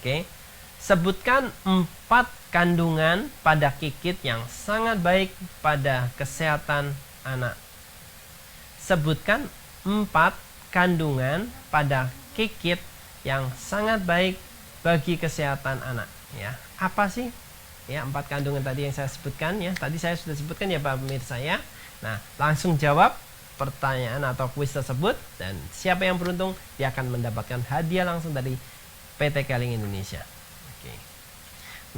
Oke, sebutkan 4 kandungan pada kikit yang sangat baik pada kesehatan anak. Sebutkan 4 kandungan pada kikit yang sangat baik bagi kesehatan anak. Ya, apa sih? Ya, 4 kandungan tadi yang saya sebutkan ya. Tadi saya sudah sebutkan ya Pak pemirsa ya. Nah, langsung jawab pertanyaan atau kuis tersebut, dan siapa yang beruntung dia akan mendapatkan hadiah langsung dari PT Keling Indonesia. Oke.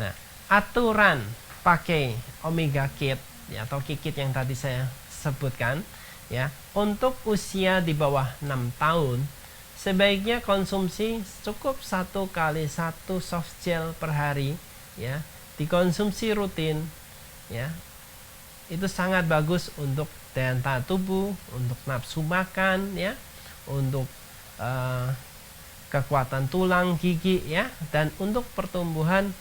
Nah, aturan pakai Omega Kit ya, atau kikit yang tadi saya sebutkan ya, untuk usia di bawah 6 tahun sebaiknya konsumsi cukup 1 kali 1 soft gel per hari ya, dikonsumsi rutin ya. Itu sangat bagus untuk daya tahan tubuh, untuk nafsu makan ya, untuk kekuatan tulang, gigi ya, dan untuk pertumbuhan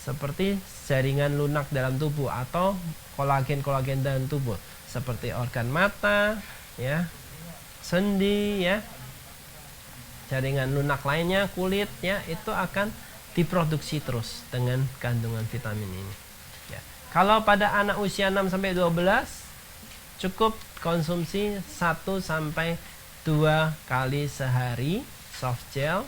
seperti jaringan lunak dalam tubuh atau kolagen dalam tubuh, seperti organ mata ya, sendi ya, jaringan lunak lainnya, kulit ya, itu akan diproduksi terus dengan kandungan vitamin ini ya. Kalau pada anak usia 6 sampai 12 cukup konsumsi 1 sampai 2 kali sehari soft gel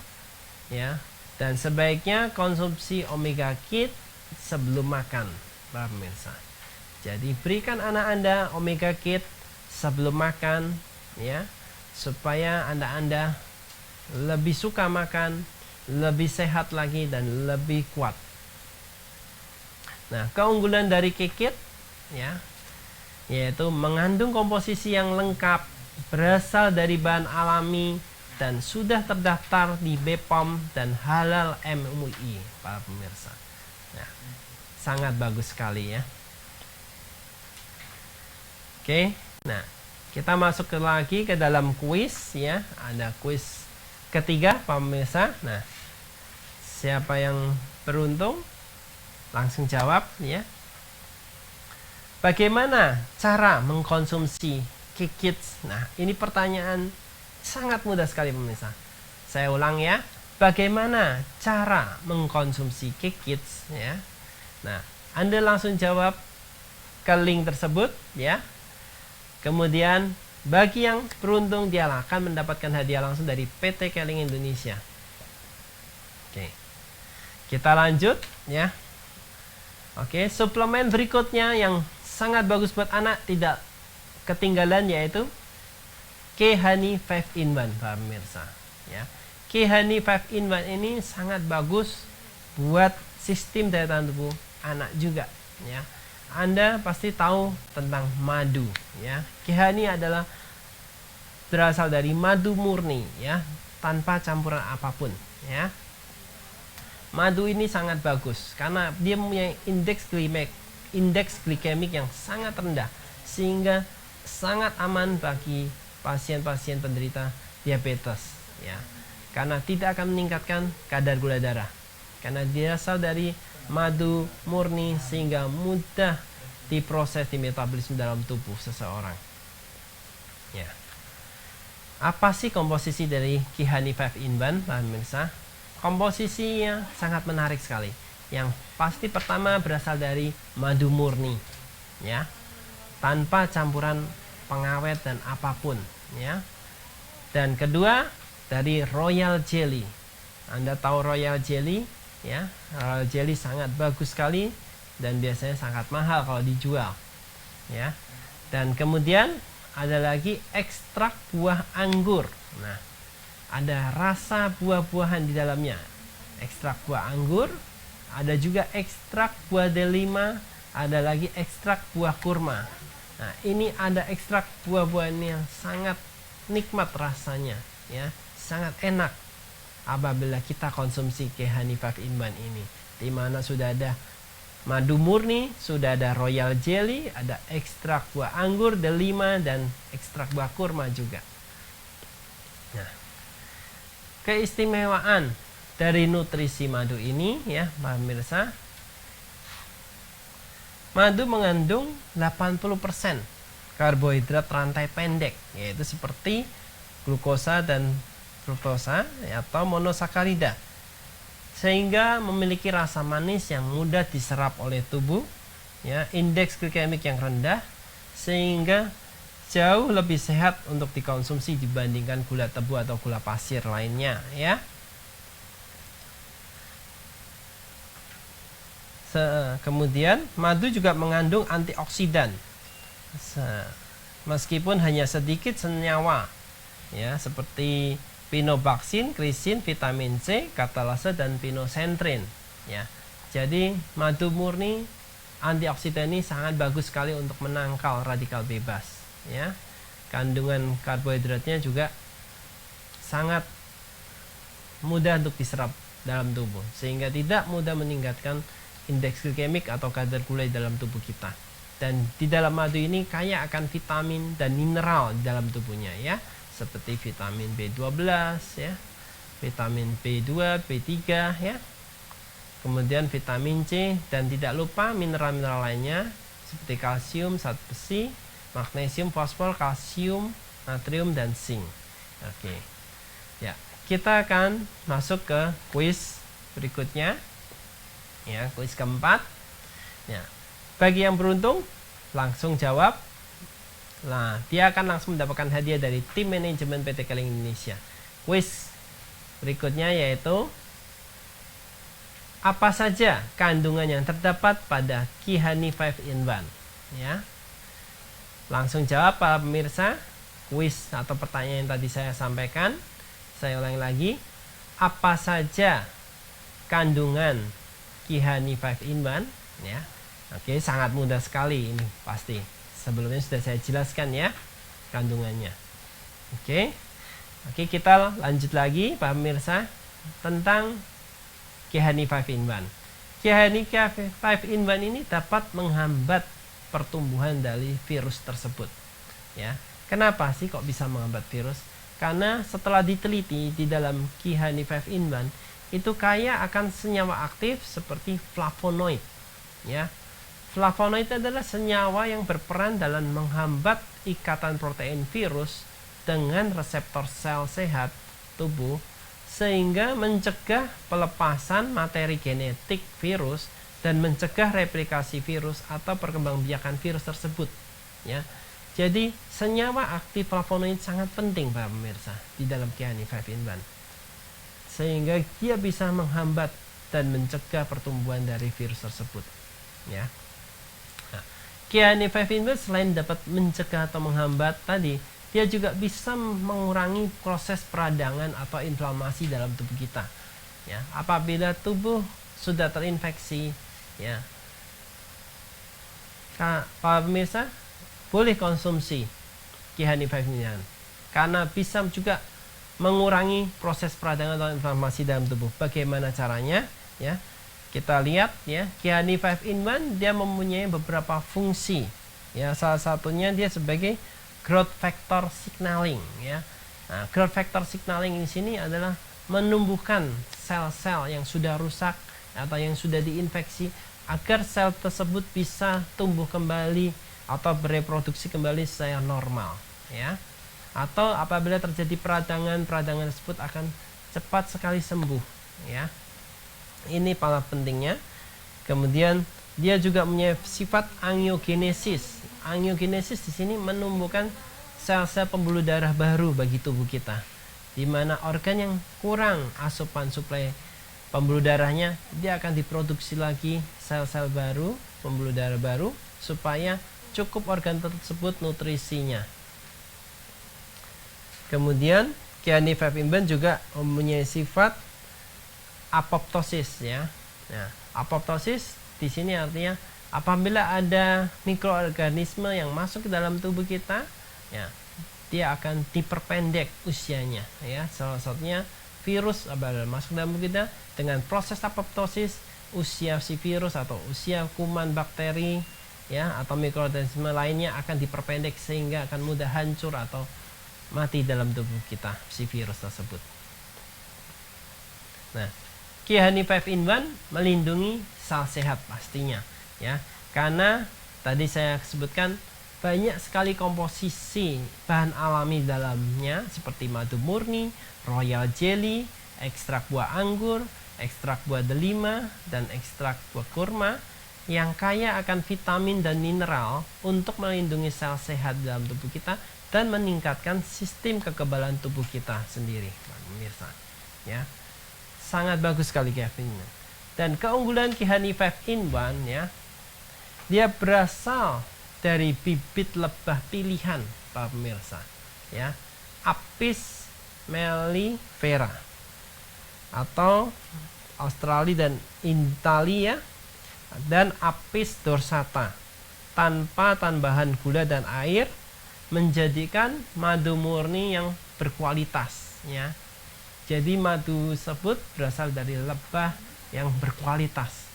ya, dan sebaiknya konsumsi Omega Kit sebelum makan para pemirsa. Jadi berikan anak Anda Omega Kit sebelum makan ya, supaya Anda lebih suka makan, lebih sehat lagi, dan lebih kuat. Nah, keunggulan dari kikit ya, yaitu mengandung komposisi yang lengkap, berasal dari bahan alami, dan sudah terdaftar di BPOM dan Halal MUI para pemirsa. Nah, sangat bagus sekali ya. Oke, nah kita masuk lagi ke dalam kuis ya. Ada kuis ketiga para pemirsa. Nah, siapa yang beruntung langsung jawab ya. Bagaimana cara mengkonsumsi kikit? Nah, ini pertanyaan sangat mudah sekali pemirsa. Saya ulang ya. Bagaimana cara mengkonsumsi kikit ya? Nah, Anda langsung jawab ke link tersebut ya. Kemudian bagi yang beruntung dia akan mendapatkan hadiah langsung dari PT Keling Indonesia. Oke. Kita lanjut ya. Oke, suplemen berikutnya yang sangat bagus buat anak tidak ketinggalan yaitu K-Honey 5-in-1 Pak pemirsa ya. K-Honey 5-in-1 ini sangat bagus buat sistem daya tahan tubuh anak juga ya. Anda pasti tahu tentang madu ya. K-Honey adalah berasal dari madu murni ya, tanpa campuran apapun ya. Madu ini sangat bagus karena dia mempunyai indeks glikemik yang sangat rendah, sehingga sangat aman bagi pasien-pasien penderita diabetes ya, karena tidak akan meningkatkan kadar gula darah karena berasal dari madu murni, sehingga mudah diproses di metabolisme dalam tubuh seseorang ya. Apa sih komposisi dari K-Honey 5-in-1 Pak pemirsa? Komposisinya sangat menarik sekali. Yang pasti pertama berasal dari madu murni ya, tanpa campuran pengawet dan apapun ya. Dan kedua dari royal jelly. Anda tahu royal jelly ya. Royal jelly sangat bagus sekali dan biasanya sangat mahal kalau dijual ya. Dan kemudian ada lagi ekstrak buah anggur. Nah, ada rasa buah-buahan di dalamnya ekstrak buah anggur, ada juga ekstrak buah delima, ada lagi ekstrak buah kurma. Nah, ini ada ekstrak buah-buahan yang sangat nikmat rasanya, ya, sangat enak apabila kita konsumsi Kehani 5-in-1 ini, di mana sudah ada madu murni, sudah ada royal jelly, ada ekstrak buah anggur, delima, dan ekstrak buah kurma juga. Nah, keistimewaan dari nutrisi madu ini, ya pemirsa, madu mengandung 80% karbohidrat rantai pendek, yaitu seperti glukosa dan fruktosa atau monosakarida, sehingga memiliki rasa manis yang mudah diserap oleh tubuh, ya, indeks glikemik yang rendah, sehingga jauh lebih sehat untuk dikonsumsi dibandingkan gula tebu atau gula pasir lainnya, ya. Kemudian madu juga mengandung antioksidan, meskipun hanya sedikit senyawa, ya, seperti pinobaksin, krisin, vitamin C, katalase, dan pinosentrin, ya. Jadi madu murni antioksidan ini sangat bagus sekali untuk menangkal radikal bebas, ya. Kandungan karbohidratnya juga sangat mudah untuk diserap dalam tubuh, sehingga tidak mudah meningkatkan indeks glikemik atau kadar gula dalam tubuh kita. Dan di dalam madu ini kaya akan vitamin dan mineral di dalam tubuhnya, ya, seperti vitamin B12, ya, vitamin B2, B3, ya, kemudian vitamin C, dan tidak lupa mineral-mineral lainnya seperti kalsium, zat besi, magnesium, fosfor, kalsium, natrium, dan zinc. Oke, ya, kita akan masuk ke kuis berikutnya, ya, kuis keempat. Ya, bagi yang beruntung langsung jawab, nah, dia akan langsung mendapatkan hadiah dari tim manajemen PT Keling Indonesia. Kuis berikutnya yaitu, apa saja kandungan yang terdapat pada Kihani 5-in-1, ya. Langsung jawab para pemirsa. Kuis atau pertanyaan yang tadi saya sampaikan, saya ulangi lagi, apa saja kandungan Kihani 5-in-1, ya. Oke, sangat mudah sekali ini pasti. Sebelumnya sudah saya jelaskan, ya, kandungannya. Oke, kita lanjut lagi Pak pemirsa tentang Kihani 5-in-1. Kihani 5-in-1 ini dapat menghambat pertumbuhan dari virus tersebut, ya. Kenapa sih kok bisa menghambat virus? Karena setelah diteliti di dalam Kihani 5-in-1 itu kaya akan senyawa aktif seperti flavonoid, ya. Flavonoid adalah senyawa yang berperan dalam menghambat ikatan protein virus dengan reseptor sel sehat tubuh, sehingga mencegah pelepasan materi genetik virus dan mencegah replikasi virus atau perkembangbiakan virus tersebut, ya. Jadi senyawa aktif flavonoid sangat penting Pak pemirsa di dalam Kihani 5-in-1, sehingga dia bisa menghambat dan mencegah pertumbuhan dari virus tersebut, ya. Nah, Kihani 5-in-1 selain dapat mencegah atau menghambat tadi, dia juga bisa mengurangi proses peradangan atau inflamasi dalam tubuh kita, ya. Apabila tubuh sudah terinfeksi, ya, Pak pemirsa boleh konsumsi Kihani 5-in-1 karena bisa juga mengurangi proses peradangan atau inflamasi dalam tubuh. Bagaimana caranya, ya? Kita lihat, ya, Kihani 5-in-1 dia mempunyai beberapa fungsi, ya. Salah satunya dia sebagai growth factor signaling, ya. Nah, growth factor signaling di sini adalah menumbuhkan sel-sel yang sudah rusak atau yang sudah diinfeksi agar sel tersebut bisa tumbuh kembali atau bereproduksi kembali secara normal, ya. Atau apabila terjadi peradangan tersebut akan cepat sekali sembuh, ya. Ini paling pentingnya. Kemudian dia juga punya sifat angiogenesis. Angiogenesis di sini menumbuhkan sel-sel pembuluh darah baru bagi tubuh kita, di mana organ yang kurang asupan suplai pembuluh darahnya, dia akan diproduksi lagi sel-sel baru, pembuluh darah baru, supaya cukup organ tersebut nutrisinya. Kemudian Kihani 5-in-1 juga mempunyai sifat apoptosis ya. Nah, apoptosis di sini artinya apabila ada mikroorganisme yang masuk ke dalam tubuh kita, ya, dia akan diperpendek usianya ya. Salah satunya virus apabila masuk dalam tubuh kita, dengan proses apoptosis usia si virus atau usia kuman bakteri ya atau mikroorganisme lainnya akan diperpendek sehingga akan mudah hancur atau mati dalam tubuh kita si virus tersebut. Nah, Kihani 5-in-1 melindungi sel sehat pastinya ya. Karena tadi saya sebutkan banyak sekali komposisi bahan alami dalamnya seperti madu murni, royal jelly, ekstrak buah anggur, ekstrak buah delima, dan ekstrak buah kurma yang kaya akan vitamin dan mineral untuk melindungi sel sehat dalam tubuh kita dan meningkatkan sistem kekebalan tubuh kita sendiri, pemirsa. Ya, sangat bagus sekali Kihani. Dan keunggulan Kihani 5-in-1 ya, dia berasal dari bibit lebah pilihan, para pemirsa. Ya, Apis mellifera atau Australia dan Italia dan Apis dorsata tanpa tambahan gula dan air, menjadikan madu murni yang berkualitas ya. Jadi madu tersebut berasal dari lebah yang berkualitas,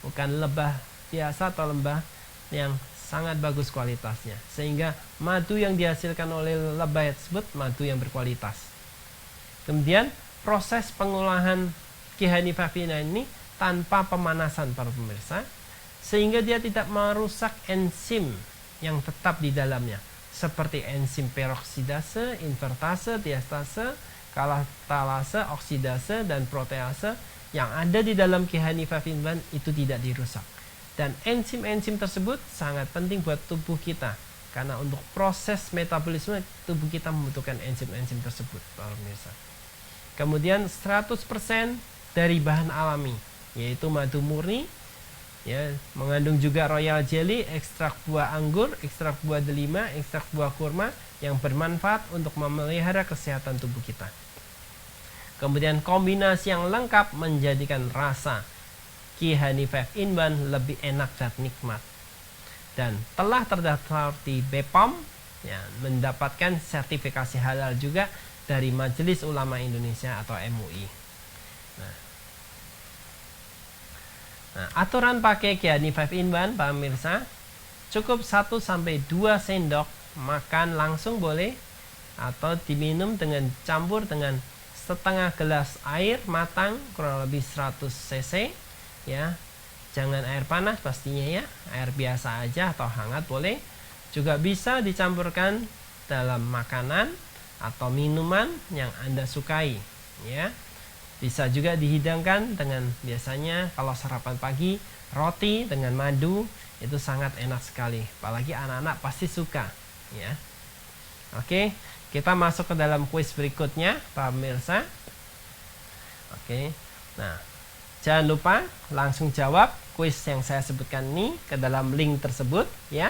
bukan lebah biasa atau lebah yang sangat bagus kualitasnya, sehingga madu yang dihasilkan oleh lebah tersebut madu yang berkualitas. Kemudian proses pengolahan Kihani 5-in-1 ini tanpa pemanasan, para pemirsa, sehingga dia tidak merusak enzim yang tetap di dalamnya seperti enzim peroksidase, invertase, diastase, katatalase, oksidase, dan protease yang ada di dalam Kihani 5-in-1 itu tidak dirusak. Dan enzim-enzim tersebut sangat penting buat tubuh kita karena untuk proses metabolisme tubuh kita membutuhkan enzim-enzim tersebut, para pemirsa. Kemudian 100% dari bahan alami yaitu madu murni ya, mengandung juga royal jelly, ekstrak buah anggur, ekstrak buah delima, ekstrak buah kurma yang bermanfaat untuk memelihara kesehatan tubuh kita. Kemudian kombinasi yang lengkap menjadikan rasa Kihani 5-in-1 lebih enak dan nikmat. Dan telah terdaftar di BPOM ya, mendapatkan sertifikasi halal juga dari Majelis Ulama Indonesia atau MUI. Nah, aturan pakai Kihani 5-in-1, Pak pemirsa, cukup 1-2 sendok makan langsung boleh atau diminum dengan campur dengan setengah gelas air matang kurang lebih 100 cc ya. Jangan air panas pastinya ya, air biasa aja atau hangat boleh. Juga bisa dicampurkan dalam makanan atau minuman yang Anda sukai ya. Bisa juga dihidangkan dengan biasanya kalau sarapan pagi roti dengan madu itu sangat enak sekali, apalagi anak-anak pasti suka ya. Oke, kita masuk ke dalam kuis berikutnya, Pak pemirsa. Oke. Nah, jangan lupa langsung jawab kuis yang saya sebutkan ini ke dalam link tersebut ya.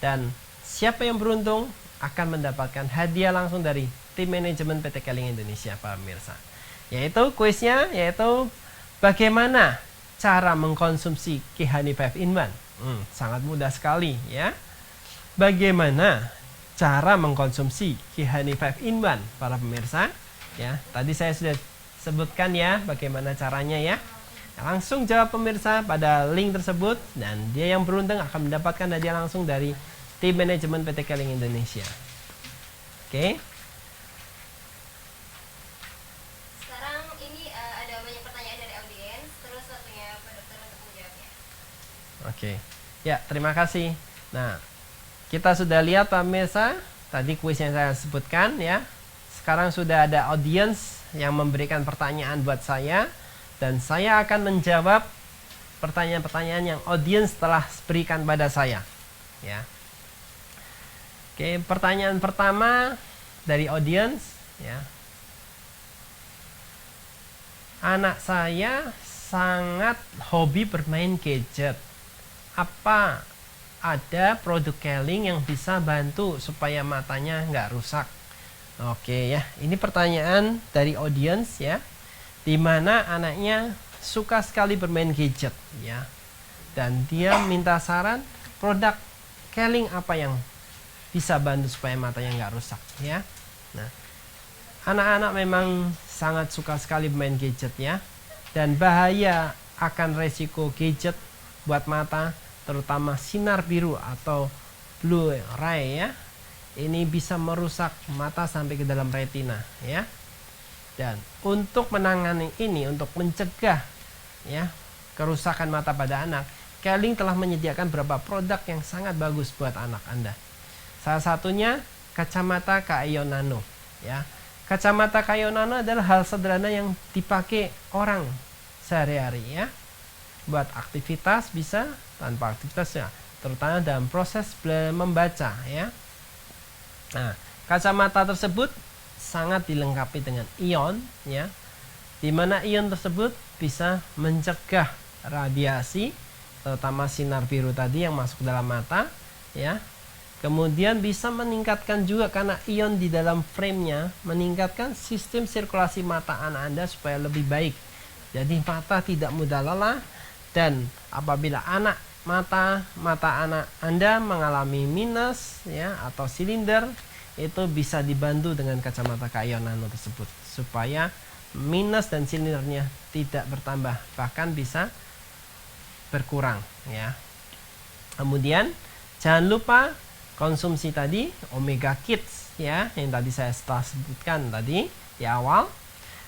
Dan siapa yang beruntung akan mendapatkan hadiah langsung dari tim manajemen PT Keling Indonesia, Pak pemirsa. Yaitu kuisnya yaitu bagaimana cara mengkonsumsi Kihani 5-in-1. Sangat mudah sekali ya. Bagaimana cara mengkonsumsi Kihani 5-in-1 para pemirsa ya. Tadi saya sudah sebutkan ya bagaimana caranya ya. Langsung jawab pemirsa pada link tersebut dan dia yang beruntung akan mendapatkan hadiah langsung dari tim manajemen PT Keling Indonesia. Oke. Oke, ya terima kasih. Nah, kita sudah lihat Pak pemirsa tadi kuis yang saya sebutkan ya. Sekarang sudah ada audiens yang memberikan pertanyaan buat saya dan saya akan menjawab pertanyaan-pertanyaan yang audiens telah berikan pada saya. Ya. Oke, pertanyaan pertama dari audiens ya. Anak saya sangat hobi bermain gadget. Apa ada produk Keling yang bisa bantu supaya matanya nggak rusak? Oke ya, ini pertanyaan dari audiens ya. di mana anaknya suka sekali bermain gadget, ya. Dan dia minta saran produk Keling apa yang bisa bantu supaya matanya nggak rusak, ya. Nah, anak-anak memang sangat suka sekali bermain gadget, ya. Dan bahaya akan resiko gadget buat mata, terutama sinar biru atau blue ray, ya. Ini bisa merusak mata sampai ke dalam retina, ya. Dan untuk menangani ini, untuk mencegah, ya, kerusakan mata pada anak, Keling telah menyediakan beberapa produk yang sangat bagus buat anak Anda. Salah satunya kacamata Ka-ion Nano, ya. Kacamata Ka-ion Nano adalah hal sederhana yang dipakai orang sehari-hari, ya. Buat aktivitas bisa, tanpa aktivitas, ya, terutama dalam proses membaca, ya. Nah, kacamata tersebut sangat dilengkapi dengan ion, ya, di mana ion tersebut bisa mencegah radiasi, terutama sinar biru tadi yang masuk ke dalam mata, ya. Kemudian bisa meningkatkan juga karena ion di dalam frame-nya meningkatkan sistem sirkulasi mata anak Anda supaya lebih baik. Jadi mata tidak mudah lelah, dan apabila mata anak Anda mengalami minus, ya, atau silinder, itu bisa dibantu dengan kacamata Ka-ion Nano tersebut supaya minus dan silindernya tidak bertambah, bahkan bisa berkurang, ya. Kemudian jangan lupa konsumsi tadi Omega Kids, ya, yang tadi saya telah sebutkan tadi di awal.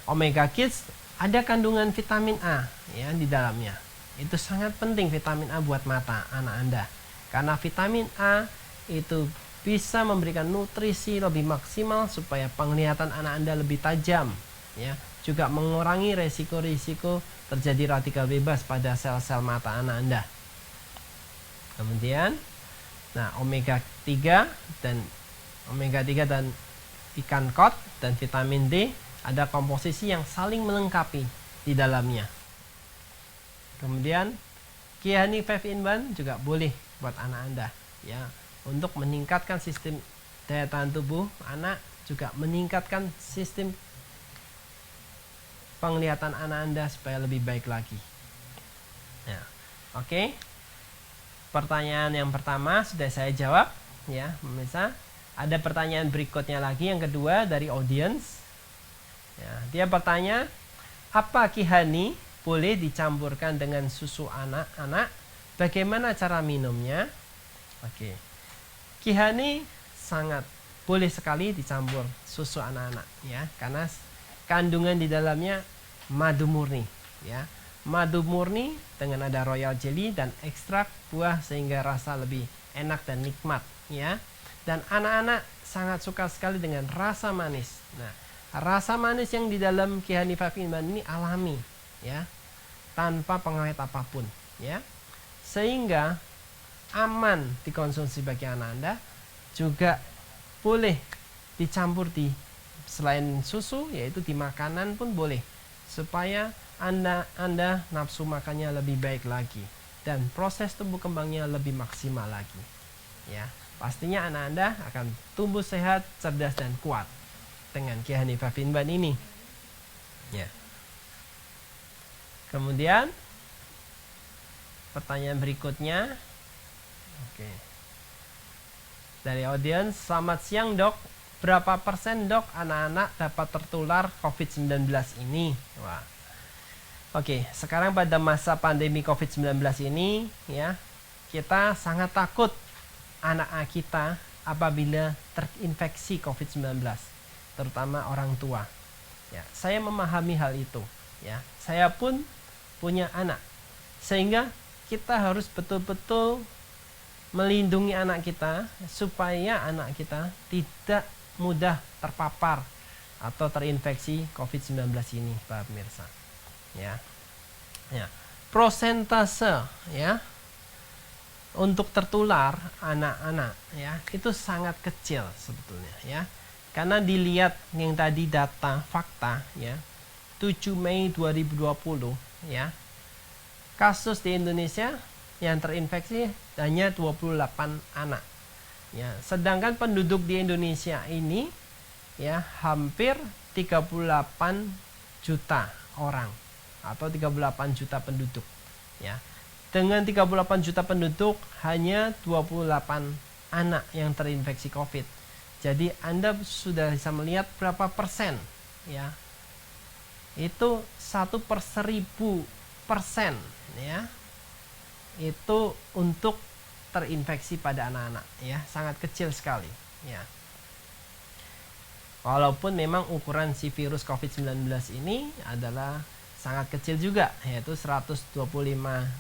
Omega Kids ada kandungan vitamin A, ya, di dalamnya. Itu sangat penting vitamin A buat mata anak Anda, karena vitamin A itu bisa memberikan nutrisi lebih maksimal supaya penglihatan anak Anda lebih tajam, ya. Juga mengurangi resiko-risiko terjadi radikal bebas pada sel-sel mata anak Anda. Kemudian, nah, omega 3 dan ikan kod dan vitamin D ada komposisi yang saling melengkapi di dalamnya. Kemudian Kihani 5-in-1 juga boleh buat anak Anda, ya, untuk meningkatkan sistem daya tahan tubuh anak, juga meningkatkan sistem penglihatan anak Anda supaya lebih baik lagi. Ya, oke. Pertanyaan yang pertama sudah saya jawab, ya, pemirsa. Ada pertanyaan berikutnya lagi, yang kedua dari audience. Ya, dia bertanya, apa Kihani boleh dicampurkan dengan susu anak-anak? Bagaimana cara minumnya? Oke. Kihani sangat boleh sekali dicampur susu anak-anak, ya, karena kandungan di dalamnya madu murni, ya. Madu murni dengan ada royal jelly dan ekstrak buah sehingga rasa lebih enak dan nikmat, ya. Dan anak-anak sangat suka sekali dengan rasa manis. Nah, rasa manis yang di dalam Kihani 5-in-1 ini alami, ya, tanpa pengawet apapun, ya. Sehingga aman dikonsumsi bagi anak Anda, juga boleh dicampur di selain susu, yaitu di makanan pun boleh, supaya Anda nafsu makannya lebih baik lagi dan proses tumbuh kembangnya lebih maksimal lagi, ya. Pastinya anak Anda akan tumbuh sehat, cerdas dan kuat dengan Kihani 5-in-1 ini, ya. Kemudian pertanyaan berikutnya, oke, dari audiens, selamat siang dok, berapa persen dok anak-anak dapat tertular COVID-19 ini? Wah. Oke, sekarang pada masa pandemi COVID-19 ini, ya, kita sangat takut anak kita apabila terinfeksi COVID-19, terutama orang tua. Ya, saya memahami hal itu, ya. Saya pun punya anak, sehingga kita harus betul-betul melindungi anak kita supaya anak kita tidak mudah terpapar atau terinfeksi COVID-19 ini, Pak pemirsa. Ya. Ya. Prosentase, ya, untuk tertular anak-anak, ya, itu sangat kecil sebetulnya, ya. Karena dilihat yang tadi data fakta, ya, 7 Mei 2020, ya, kasus di Indonesia yang terinfeksi hanya 28 anak, ya. Sedangkan penduduk di Indonesia ini, ya, hampir 38 juta orang atau 38 juta penduduk ya. Dengan 38 juta penduduk hanya 28 anak yang terinfeksi COVID. Jadi Anda sudah bisa melihat berapa persen ya. Itu 1/1000% ya. Itu untuk terinfeksi pada anak-anak ya, sangat kecil sekali ya. Walaupun memang ukuran si virus COVID-19 ini adalah sangat kecil juga, yaitu 125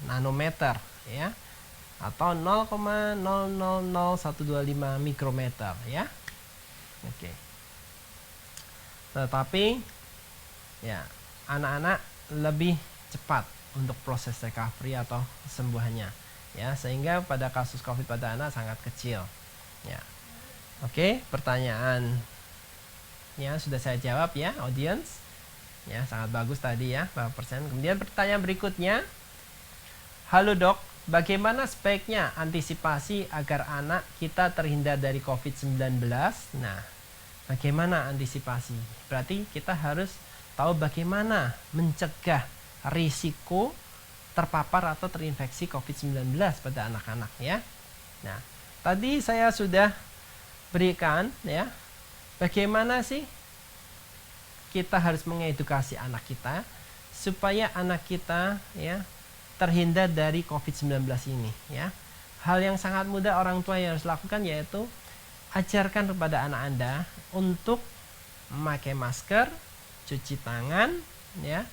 nanometer ya, atau 0,000125 mikrometer ya. Oke. Tetapi ya, anak-anak lebih cepat untuk proses recovery atau kesembuhannya ya, sehingga pada kasus COVID pada anak sangat kecil ya. Oke, pertanyaan ya sudah saya jawab ya, audience ya, sangat bagus tadi ya, berapa persen. Kemudian pertanyaan berikutnya, halo dok, bagaimana sebaiknya antisipasi agar anak kita terhindar dari COVID-19? Nah, bagaimana antisipasi? Berarti kita harus tahu bagaimana mencegah risiko terpapar atau terinfeksi COVID-19 pada anak-anak ya. Nah, tadi saya sudah berikan ya, bagaimana sih kita harus mengedukasi anak kita supaya anak kita ya terhindar dari COVID-19 ini ya. Hal yang sangat mudah orang tua yang harus lakukan yaitu ajarkan kepada anak Anda untuk memakai masker, cuci tangan ya,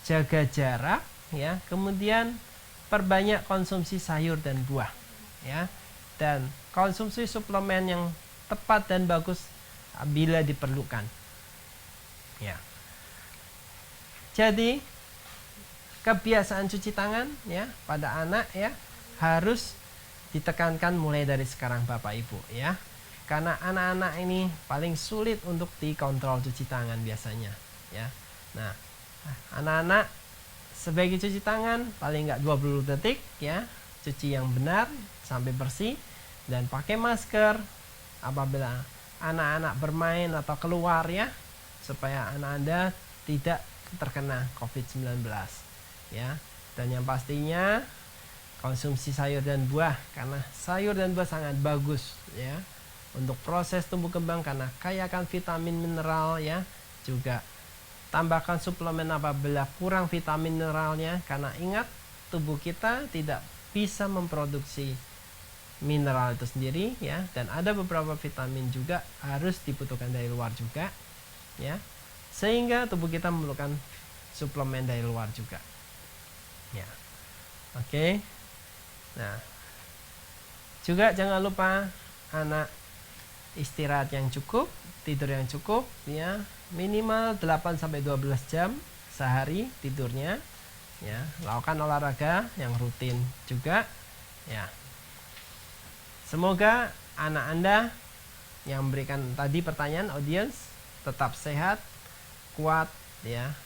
jaga jarak ya, kemudian perbanyak konsumsi sayur dan buah ya, dan konsumsi suplemen yang tepat dan bagus bila diperlukan ya. Jadi kebiasaan cuci tangan ya pada anak ya harus ditekankan mulai dari sekarang Bapak Ibu ya, karena anak-anak ini paling sulit untuk dikontrol cuci tangan biasanya ya. Nah, anak-anak sebaiknya cuci tangan paling nggak 20 detik ya, cuci yang benar sampai bersih, dan pakai masker apabila anak-anak bermain atau keluar ya, supaya anak Anda tidak terkena COVID-19 ya. Dan yang pastinya konsumsi sayur dan buah, karena sayur dan buah sangat bagus ya untuk proses tumbuh kembang karena kaya akan vitamin mineral ya. Juga tambahkan suplemen apabila kurang vitamin mineralnya, karena ingat tubuh kita tidak bisa memproduksi mineral itu sendiri ya, dan ada beberapa vitamin juga harus dibutuhkan dari luar juga ya, sehingga tubuh kita memerlukan suplemen dari luar juga ya. Oke. Nah, juga jangan lupa anak istirahat yang cukup, tidur yang cukup ya, minimal 8-12 jam sehari tidurnya ya. Lakukan olahraga yang rutin juga ya. Semoga anak Anda yang memberikan tadi pertanyaan audience tetap sehat, kuat ya,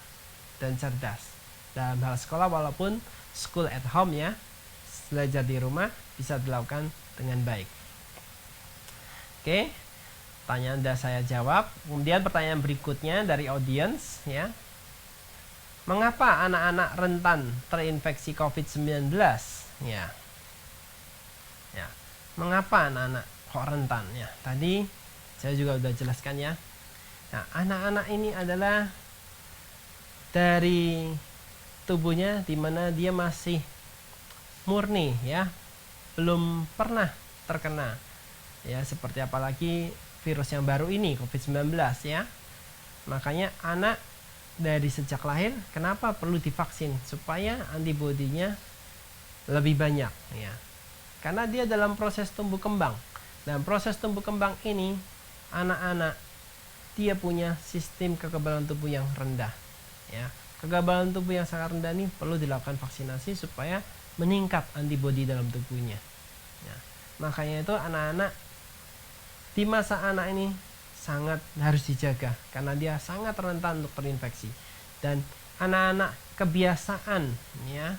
dan cerdas dalam hal sekolah, walaupun school at home ya, belajar di rumah bisa dilakukan dengan baik. Oke. Pertanyaan sudah saya jawab. Kemudian pertanyaan berikutnya dari audience ya. Mengapa anak-anak rentan terinfeksi COVID-19? Ya. Ya. Mengapa anak-anak kok rentan ya? Tadi saya juga sudah jelaskan ya. Nah, anak-anak ini adalah dari tubuhnya di mana dia masih murni ya, belum pernah terkena ya, seperti apalagi virus yang baru ini COVID-19 ya. Makanya anak dari sejak lahir kenapa perlu divaksin, supaya antibodinya lebih banyak ya, karena dia dalam proses tumbuh kembang. Dan proses tumbuh kembang ini anak-anak dia punya sistem kekebalan tubuh yang rendah ya. Kekebalan tubuh yang sangat rendah ini perlu dilakukan vaksinasi supaya meningkat antibodi dalam tubuhnya ya. Makanya itu anak-anak di masa anak ini sangat harus dijaga, karena dia sangat rentan untuk terinfeksi. Dan anak-anak kebiasaan ya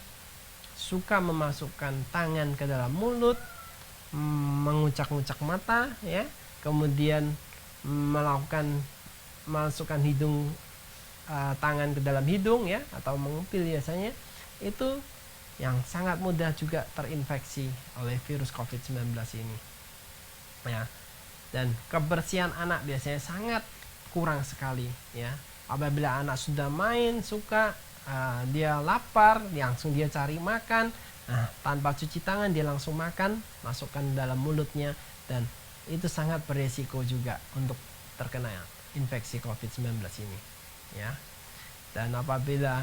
suka memasukkan tangan ke dalam mulut, mengucak-ngucak mata ya, kemudian masukkan hidung tangan ke dalam hidung ya, atau mengupil biasanya, itu yang sangat mudah juga terinfeksi oleh virus COVID-19 ini. Ya. Dan kebersihan anak biasanya sangat kurang sekali ya. Apabila anak sudah main, suka dia lapar, langsung dia cari makan, tanpa cuci tangan dia langsung makan, masukkan dalam mulutnya, dan itu sangat beresiko juga untuk terkena infeksi COVID-19 ini ya. Dan apabila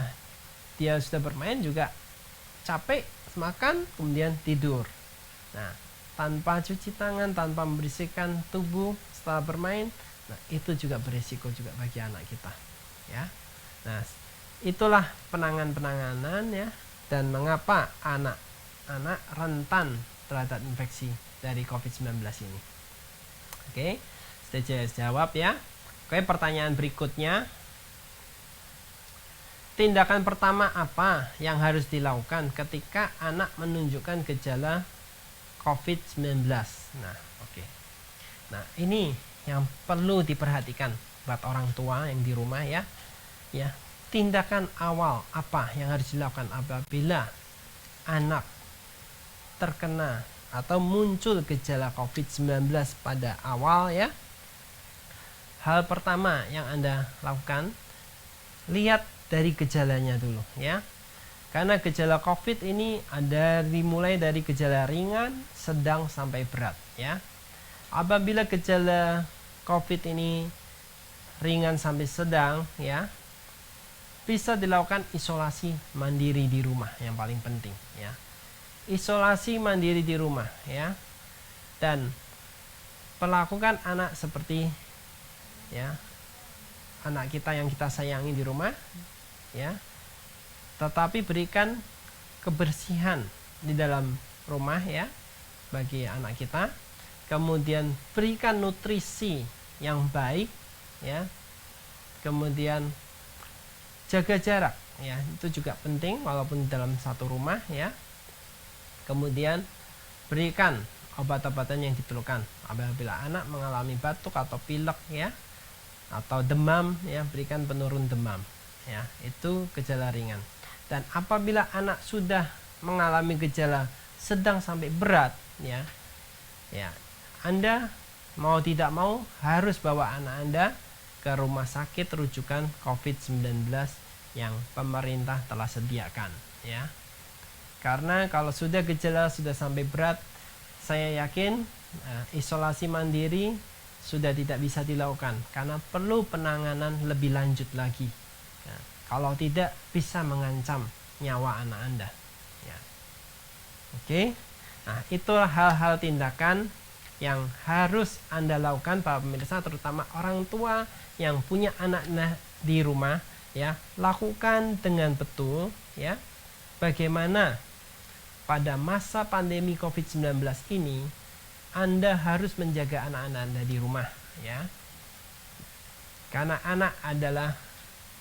dia sudah bermain juga capek, makan, kemudian tidur. Nah, tanpa cuci tangan, tanpa membersihkan tubuh setelah bermain, nah itu juga beresiko juga bagi anak kita ya. Nah, itulah penanganan ya, dan mengapa anak-anak rentan terhadap infeksi dari COVID-19 ini. Oke, sudah jawab ya. Oke, pertanyaan berikutnya. Tindakan pertama apa yang harus dilakukan ketika anak menunjukkan gejala COVID-19? Nah, oke. Nah, ini yang perlu diperhatikan buat orang tua yang di rumah ya. Ya, tindakan awal apa yang harus dilakukan apabila anak terkena atau muncul gejala COVID-19 pada awal ya. Hal pertama yang Anda lakukan, lihat dari gejalanya dulu ya. Karena gejala COVID ini ada dimulai dari gejala ringan, sedang sampai berat ya. Apabila gejala COVID ini ringan sampai sedang ya, bisa dilakukan isolasi mandiri di rumah yang paling penting ya. Isolasi mandiri di rumah ya. Dan perlakukan anak seperti ya anak kita yang kita sayangi di rumah ya, tetapi berikan kebersihan di dalam rumah ya bagi anak kita, kemudian berikan nutrisi yang baik ya, kemudian jaga jarak ya, itu juga penting walaupun dalam satu rumah ya, kemudian berikan obat-obatan yang diperlukan apabila anak mengalami batuk atau pilek ya, atau demam ya, berikan penurun demam ya, itu gejala ringan. Dan apabila anak sudah mengalami gejala sedang sampai berat ya, Anda mau tidak mau harus bawa anak Anda ke rumah sakit rujukan COVID-19 yang pemerintah telah sediakan ya. Karena kalau sudah gejala sudah sampai berat, saya yakin isolasi mandiri sudah tidak bisa dilakukan karena perlu penanganan lebih lanjut lagi ya. Kalau tidak bisa mengancam nyawa anak Anda ya. Oke. Nah, itulah hal-hal tindakan yang harus Anda lakukan para pemirsa, terutama orang tua yang punya anak di rumah ya. Lakukan dengan betul ya. Bagaimana pada masa pandemi COVID-19 ini Anda harus menjaga anak-anak Anda di rumah ya. Karena anak adalah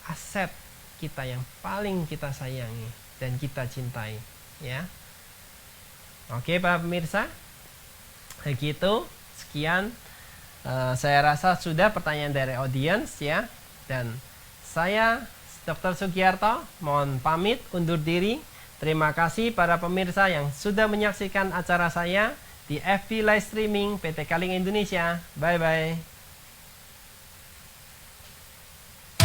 aset kita yang paling kita sayangi dan kita cintai ya. Oke, Pak pemirsa. Begitu, sekian saya rasa sudah pertanyaan dari audiens ya. Dan saya Dr. Sugiarto mohon pamit undur diri. Terima kasih para pemirsa yang sudah menyaksikan acara saya di FB Live Streaming PT Kaling Indonesia. Bye-bye.